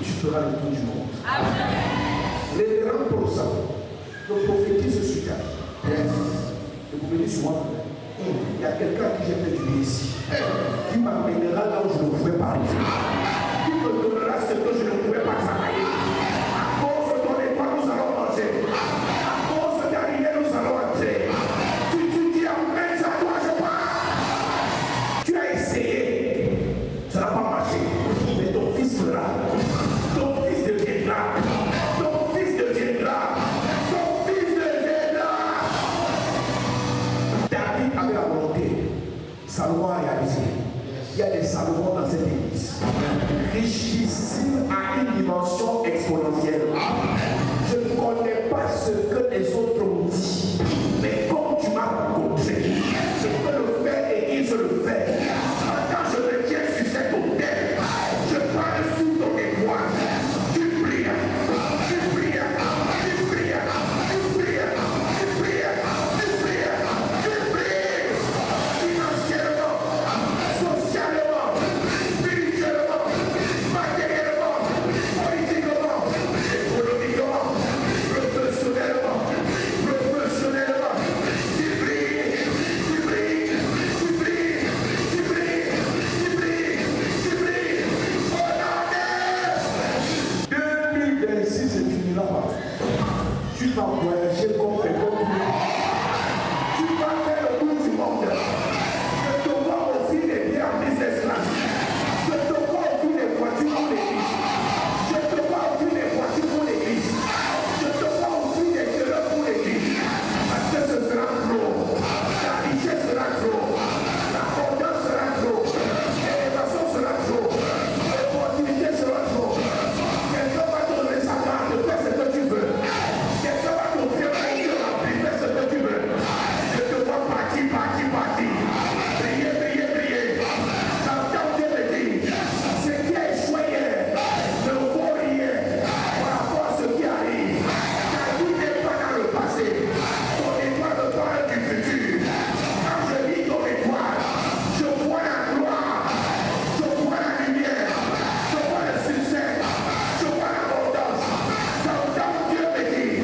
tu feras le tour du monde. Révérend Prosa, le prophétise sur ta vie. Et vous venez sur moi. Il y a quelqu'un à qui j'ai fait du bien ici. Qui m'amènera là où je ne pouvais pas arriver. Qui me donnera ce que je ne pouvais pas travailler. À cause de ton étoile, nous allons manger. À cause de ta rivière, nous allons entrer. Si tu dis amen, à toi, je pars. Tu as essayé. Ça n'a pas marché. Mais ton fils fera. Ton fils deviendra. Ton fils deviendra. Ton fils deviendra. David avait la volonté. Salomon a réalisé. Il y a des Salomon dans cette église. Richissime à une dimension exponentielle. Je ne connais pas ce que les autres ont dit. Mais comme tu m'as rencontré, je peux le faire et il se le fait. Quand je me tiens sur cette autel, je parle sous ton étoile. Tu pries, tu pries, tu pries, tu pries, tu pries, tu pries, tu pries. Financièrement, socialement, spirituellement, matériellement, politiquement, économiquement, professionnellement, tu pries, tu pries, tu pries, tu pries, tu pries, tu pries. Au nom de 2026 c'est fini là-bas. Tu vas voyager comme fait comme tu vas faire le tour du monde. Je te vois offrir des biens en business class. Je te vois offrir des voitures pour l'église. Je te vois offrir des voitures pour l'église. Je te vois offrir des terrains pour l'église. Parce que ce sera trop. La richesse sera trop. L'abondance sera trop. L'élévation sera trop. L'opportunité sera trop. Quelqu'un va te donner sa carte, fais ce que tu veux. Quelqu'un va t'offrir un lieu rempli, fais ce que tu veux. Je te vois partir. Priez. J'entends Dieu me dire, ce qui a échoué hier ne vaut rien par rapport à ce qui arrive. Ta vie n'est pas dans le passé. Ton étoile me parle du futur. Quand je lis ton étoile, je vois la gloire, je vois la lumière, je vois le succès, je vois l'abondance. J'entends Dieu me dire,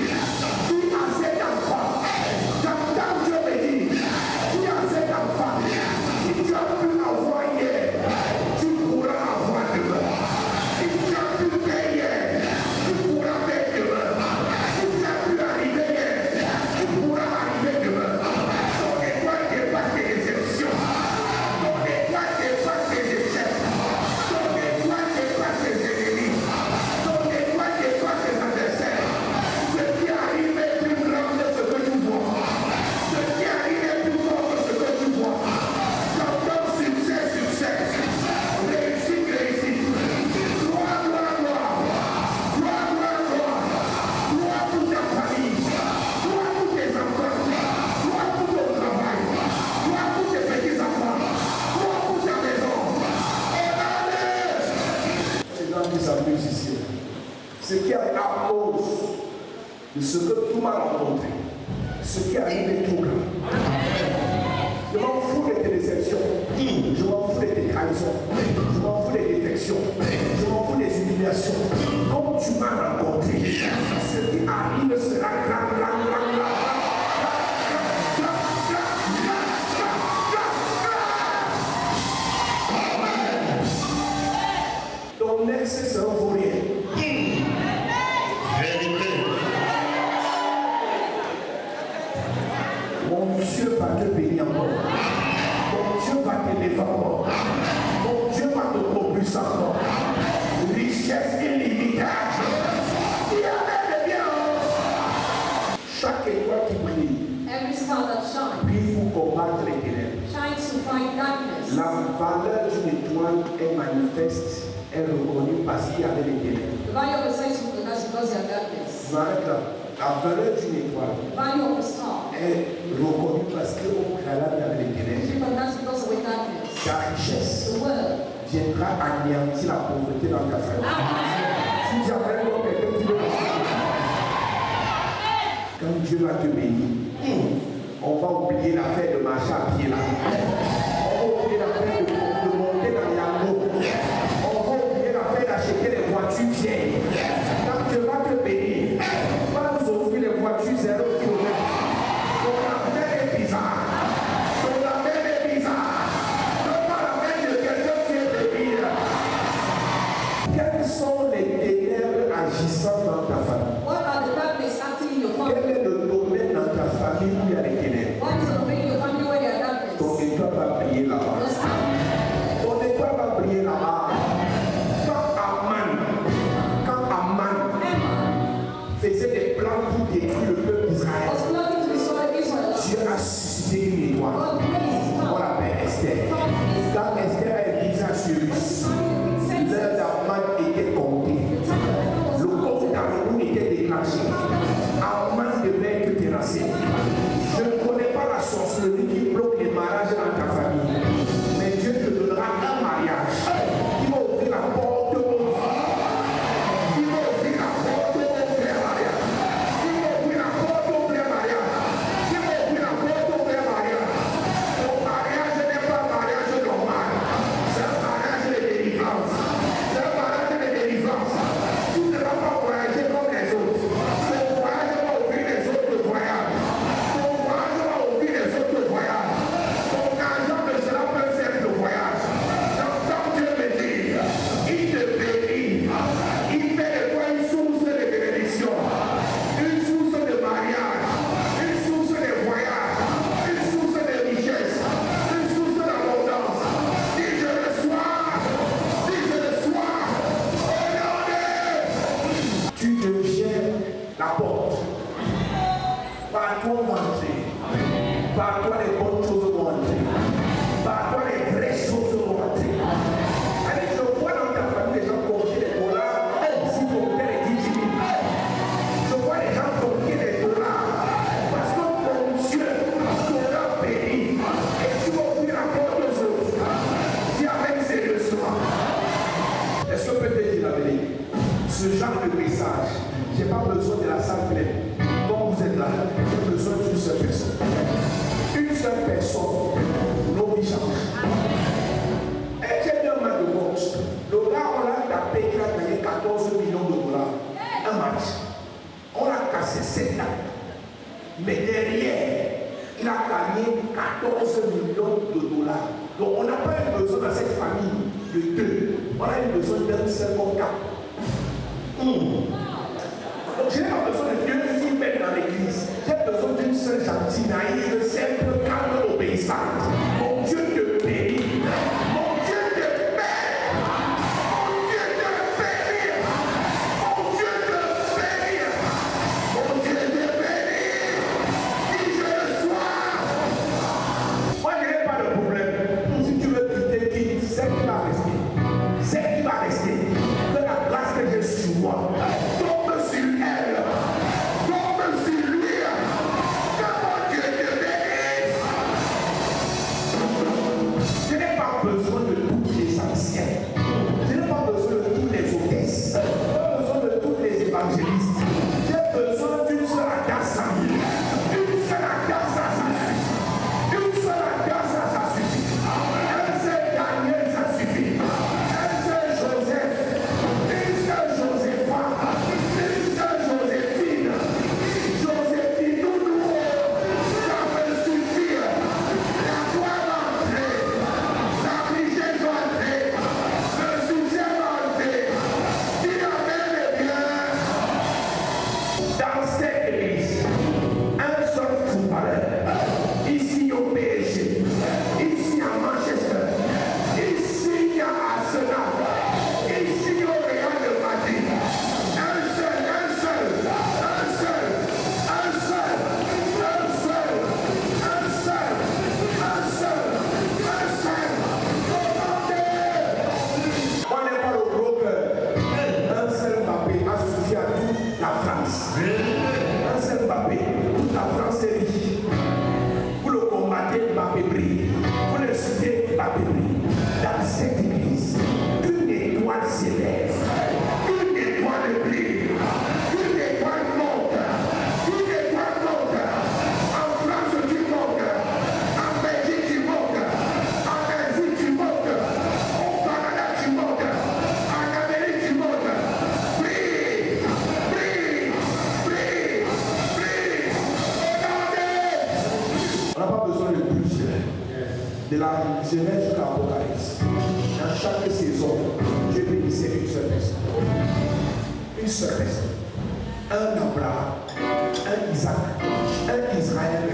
tu as cet enfant. J'entends Dieu me dire, tu as cet enfant. Si tu as pu avoir hier, tu pourras avoir demain. Si tu as pu faire hier, tu pourras faire demain. Si tu as pu arriver hier, tu pourras arriver demain. Ton étoile dépasse tes déceptions. Ton étoile dépasse tes échecs. Ton étoile dépasse tes ennemis. Ton étoile dépasse tes adversaires. Ce qui arrive est plus grand que ce que tu vois. Ce qui arrive est plus fort que ce que tu vois. J'entends succès. Réussite. Gloire. Gloire pour ta famille. Gloire pour tes enfants. Gloire pour ton travail. Gloire pour tes petits-enfants. Gloire pour ta maison. Les gens qui s'amusent ici, ce qui arrive à cause de ce que tout m'a rencontré, ce qui arrive est tout grand. Je m'en fous de tes déceptions, je m'en fous de tes trahisons, je m'en fous des défections, je m'en fous des humiliations. Comme tu m'as rencontré, ce qui arrive sera grand. Ton ex sera pour rien. Mon Dieu va te bénir encore. Ton Dieu va t'élever encore. Ton Dieu va te propulser encore. Richesse illimitée. Il y a même de bien. Chaque étoile qui brille. Every star that shines. Brille pour combattre les ténèbres. Shines to fight darkness. La valeur d'une étoile est manifeste, est reconnue parce qu'il y avait les ténèbres. The value of a sight is because there are darkness. Je m'arrête là. La valeur d'une étoile The value of a star est reconnue parce qu'au préalable il y avait les is ténèbres. recognized because of the darkness. Ta richesse The word. viendra anéantir la pauvreté dans ta famille. Si tu as vraiment quelqu'un qui veut quand Dieu va te bénir, on va oublier l'affaire de marcher à pied là. On va oublier l'affaire de monter dans les hameaux. On va oublier l'affaire d'acheter les voitures vieilles. Quand Dieu va te bénir, on va nous offrir les voitures 0 km. Donc la mère est bizarre. Donc la mère est bizarre. Donc pas la mère de quelqu'un qui est débile. Quelles sont les ténèbres agissant dans ta famille? What are the darkness acting in your family? Quel est le domaine dans ta famille où il y a les ténèbres? What is the domain in your family where there are darkness? Ton étoile va briller là-bas. The star. Ton étoile va briller là-bas. Quand Aman faisait des plans pour détruire le peuple d'Israël, Was plotting to destroy Israel. Dieu a suscité une étoile. God raised his On power. l'appelle Esther. Quand Esther a écrit à Cyrus, l'heure d'Aman était comptée. Le compte d'Aman était déclenché. Aman devait être terrassé. Je ne connais pas la sorcellerie qui bloque les mariages dans ta famille. Mais Dieu te donnera un mariage qui va ouvrir la porte au monde. Qui va ouvrir la porte au frère mariage. Qui va ouvrir la porte au frère mariage. Qui va ouvrir la porte au frère mariage. Ton mariage n'est pas un mariage normal. C'est un mariage de délivrance. C'est un mariage de délivrance. Tu ne vas pas voyager comme les autres. Ton voyage va ouvrir les autres voyages. Ton voyage va ouvrir les autres voyages. Ton argent ne sera pas un simple voyage. J'entends Dieu me dire, il te bénit. Il fait de toi une source de bénédiction, une source de mariage, une source de voyage, une source de richesse, une source d'abondance. Dis je le sois, dis je le sois. Regardez, tu te gères la porte. Par toi on va entrer. Par toi les bonnes choses vont entrer. Par toi les vraies choses vont entrer. Allez, je vois dans ta famille les gens compter les dollars. Si ton père est 10 000. Je vois les gens compter les dollars. Parce que ton Dieu t'aura béni. Et tu vas ouvrir la porte aux autres. Dis avec sérieusement. Est-ce que je peux te dire la vérité? Ce genre de message, je n'ai pas besoin de la salle pleine. Comme vous êtes là, j'ai besoin d'une seule personne. Une seule personne, nos vies changent. Et j'ai mis un match de boxe. Le gars, on l'a tapé, il a gagné 14 millions de dollars. Un match. On l'a cassé 7 ans. Mais derrière, il a gagné 14 millions de dollars. Donc on n'a pas eu besoin dans cette famille de deux. On a eu besoin d'un seul contact. Donc je n'ai pas besoin de deux filles même dans l'église. J'ai besoin d'une seule gentille, naïve, simple, calme, obéissante. Mon Dieu te bénit. Mon Dieu te bénit. Mon Dieu te bénit. Mon Dieu te bénit. Mon Dieu te bénit. Dis je le sois. Moi je n'ai pas de problème. Si tu veux quitter, quitte. C'est qui va rester. C'est qui va rester. De la grâce que j'ai sur moi. Tombe sur elle. Tombe sur lui. Que mon Dieu te bénisse. besoin de plusieurs. De la Genèse jusqu'à l'Apocalypse. Dans chaque saison, Dieu bénissait une seule personne. Une seule personne. Un Abraham, un Isaac, un Israël,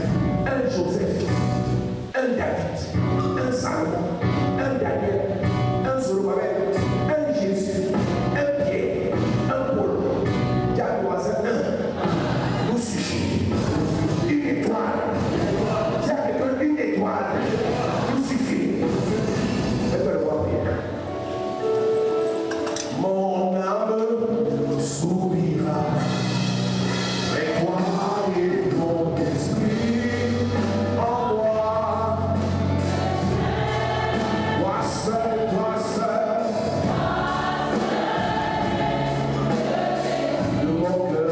un Joseph, un David, un Salomon, un Daniel, un Zorobabel, un Jésus, un Pierre, un Paul, Diadoise, un. Nous suffit. Une étoile. Dis à quelqu'un une étoile. Nous suffit. Faites-le voir bien. Mon âme sourira. Et toi et mon esprit en moi. Toi seul, de mon cœur.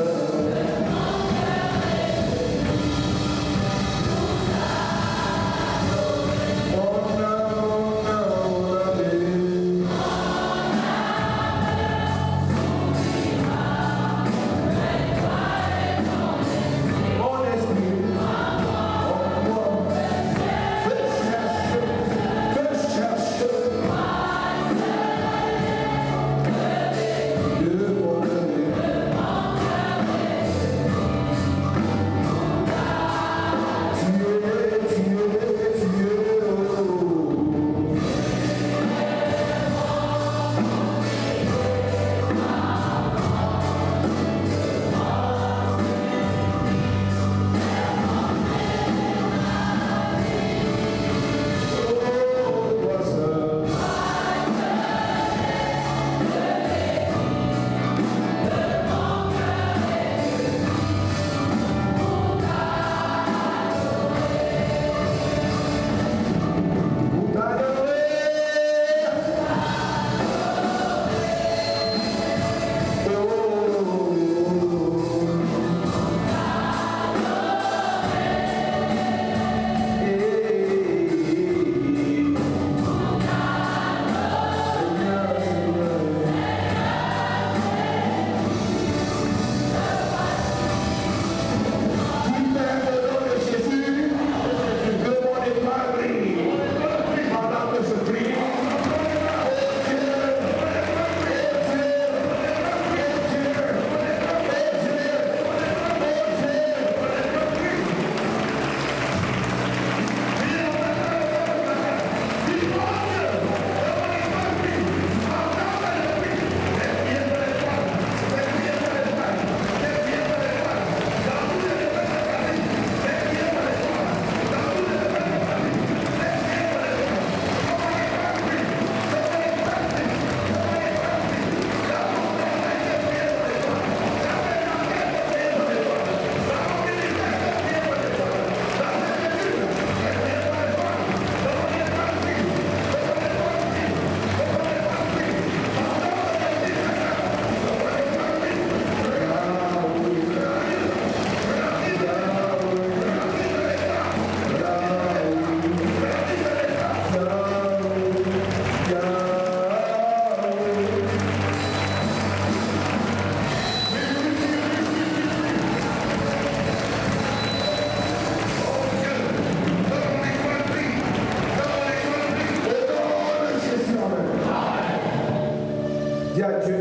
Dis à Dieu,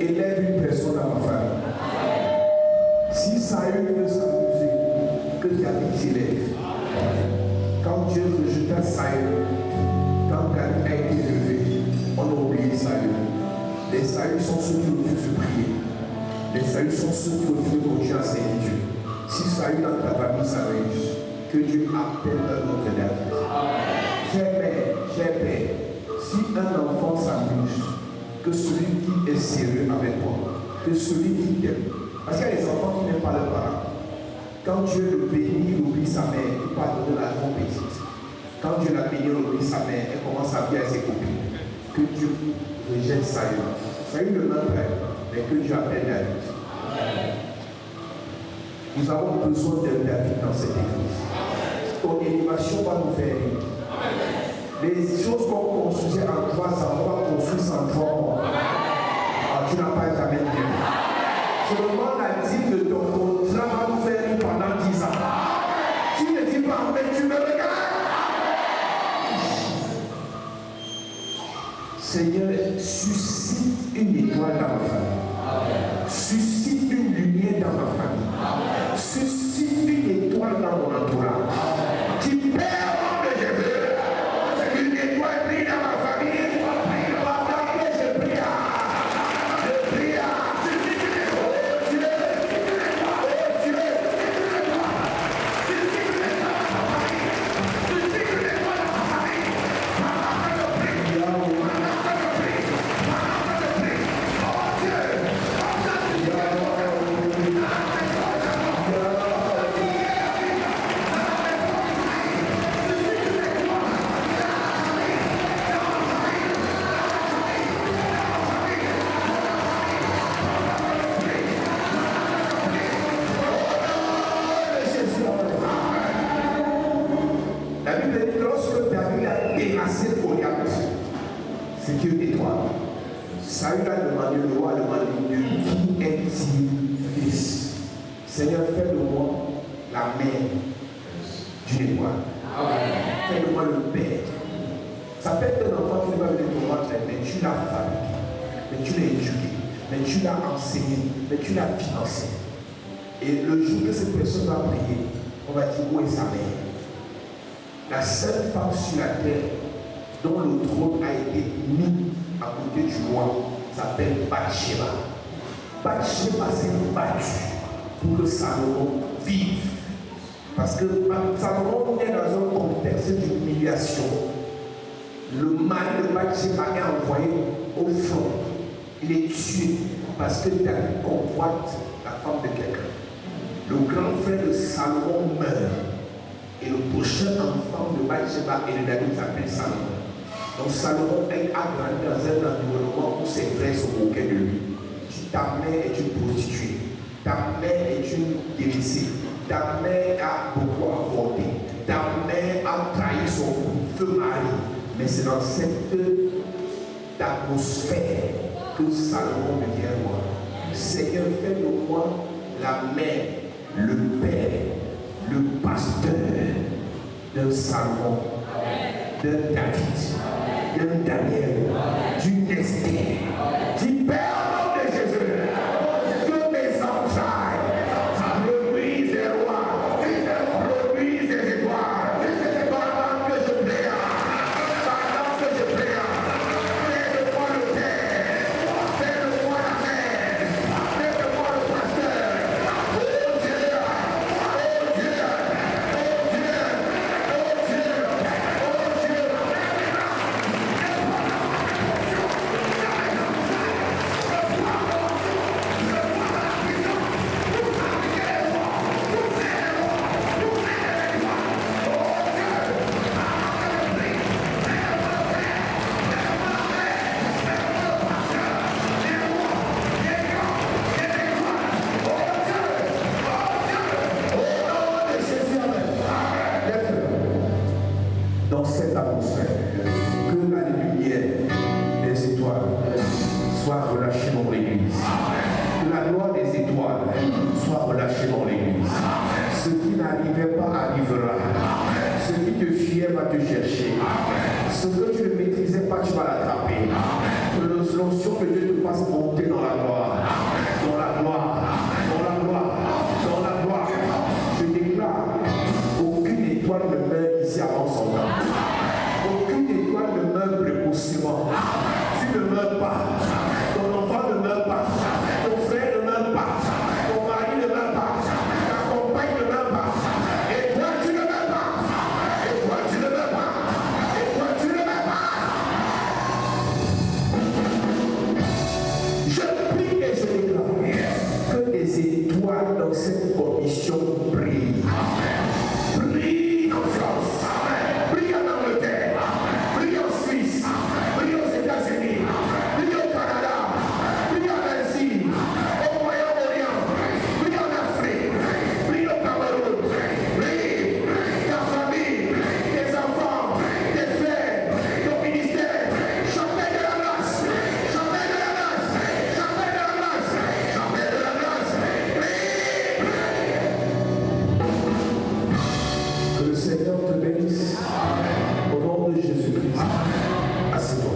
élève une personne dans ma famille. Si Saül veut s'amuser, que David s'élève. Quand Dieu rejeta Saül, quand David a été élevé, on a oublié Saül. Les Saül sont ceux qui refusent de prier. Les Saül sont ceux qui refusent de continuer à servir Dieu. Si Saül dans ta famille s'amuse, que Dieu appelle notre David. Cher Père, si un enfant s'amuse, que celui qui est sérieux avec toi, que celui qui t'aime. Parce qu'il y a des enfants qui n'aiment pas leurs parents. Quand Dieu le bénit, il oublie sa mère, il parle de la grande petite. Quand Dieu l'a béni, il oublie sa mère, elle commence à vivre avec ses copines. Que Dieu rejette Saül. Saül le même père, mais que Dieu appelle David. Nous avons besoin d'un David dans cette église. Ton élévation va nous faire rire. Les choses qu'on construisait en 3 ans, on va construire en 3 mois. Ah, tu n'as pas jamais bien. Seulement la dîme de ton contrat va nous faire rire pendant 10 ans. Tu ne dis pas, mais tu me regardes. Seigneur, suscite une étoile dans ma famille. Suscite une lumière dans ma famille. Suscite une étoile dans mon entourage. Tu perds au nom de Jésus. Une étoile brille dans ma famille. Pendant que je prie. Je prie. Suscite une étoile. Oh Dieu. Oh Dieu. Suscite une étoile dans ma famille. Suscite une étoile dans ma famille. Pendant que je prie. Pendant que je prie. Pendant que je prie. Oh Dieu. Comme ça, suscite une étoile. La Bible dit que lorsque David a terrassé Goliath, c'est une étoile. Saül a demandé, le roi a demandé, de qui est-il fils? Seigneur, fais de moi la mère d'une étoile. Fais de moi le père. Ça peut être un enfant qui va venir te voir, mais tu l'as fabriqué, mais tu l'as éduqué, mais tu l'as enseigné, mais tu l'as financé. Et le jour que cette personne va prier, on va dire où est sa mère? La seule femme sur la terre dont le trône a été mis à côté du roi s'appelle Bathsheba. Bathsheba s'est battue pour que Salomon vive. Parce que Salomon est dans un contexte d'humiliation. Le mari de Bathsheba est envoyé au front. Il est tué parce que David convoite la femme de quelqu'un. Le grand frère de Salomon meurt. Et le prochain enfant de Bathsheba et de David s'appelle Salomon. Donc Salomon a grandi dans un environnement où ses frères se moquaient de lui. Ta mère est une prostituée. Ta mère est une délaissée. Ta mère a beaucoup avorté. Ta mère a trahi son feu mari. Mais c'est dans cette atmosphère que Salomon devient roi. Seigneur, fais de moi la mère, le père, le pasteur d'un Salomon, d'un David, d'un Daniel, d'une Esther, du Père au nom de Jésus, que mes entrailles rebrisent les rois, rebrisent les étoiles, pendant que je prie, fais de moi le Père, fais de moi la mère, fais de moi le pasteur. Oh Dieu, oh Dieu. Dans cette atmosphère, que la lumière des étoiles soit relâchée dans l'église. Que la gloire des étoiles soit relâchée dans l'église. Ce qui n'arrivait pas arrivera. Ce qui te fiait va te chercher. Ce que tu ne maîtrisais pas, tu vas l'attraper. Que l'onction de Dieu te fasse monter dans la gloire. Dans la gloire. Dans la gloire. Dans la gloire. Je déclare, aucune étoile ne meurt ici avant son temps. Aucune étoile ne meurt précocement. Tu ne meurs pas. Ton enfant ne meurt pas. Ton frère ne meurt pas. Ton mari ne meurt pas. Ta compagne ne meurt pas. Et toi, tu ne meurs pas. Et toi, tu ne meurs pas. Et toi, tu ne meurs pas. Je prie et je déclare que des étoiles dans cette commission brillent. Brille en France, brille en Angleterre, brille en Suisse, brille aux États-Unis, brille au Canada, brille en Asie, au Moyen-Orient, brille en Afrique, brille au Cameroun, brille ta famille, tes enfants, tes frères, ton ministère, chantez de la grâce, chantez de la grâce, chantez de la grâce, chantez de la grâce, brille. Que le Seigneur te bénisse. Au nom de Jésus-Christ. Assieds-toi.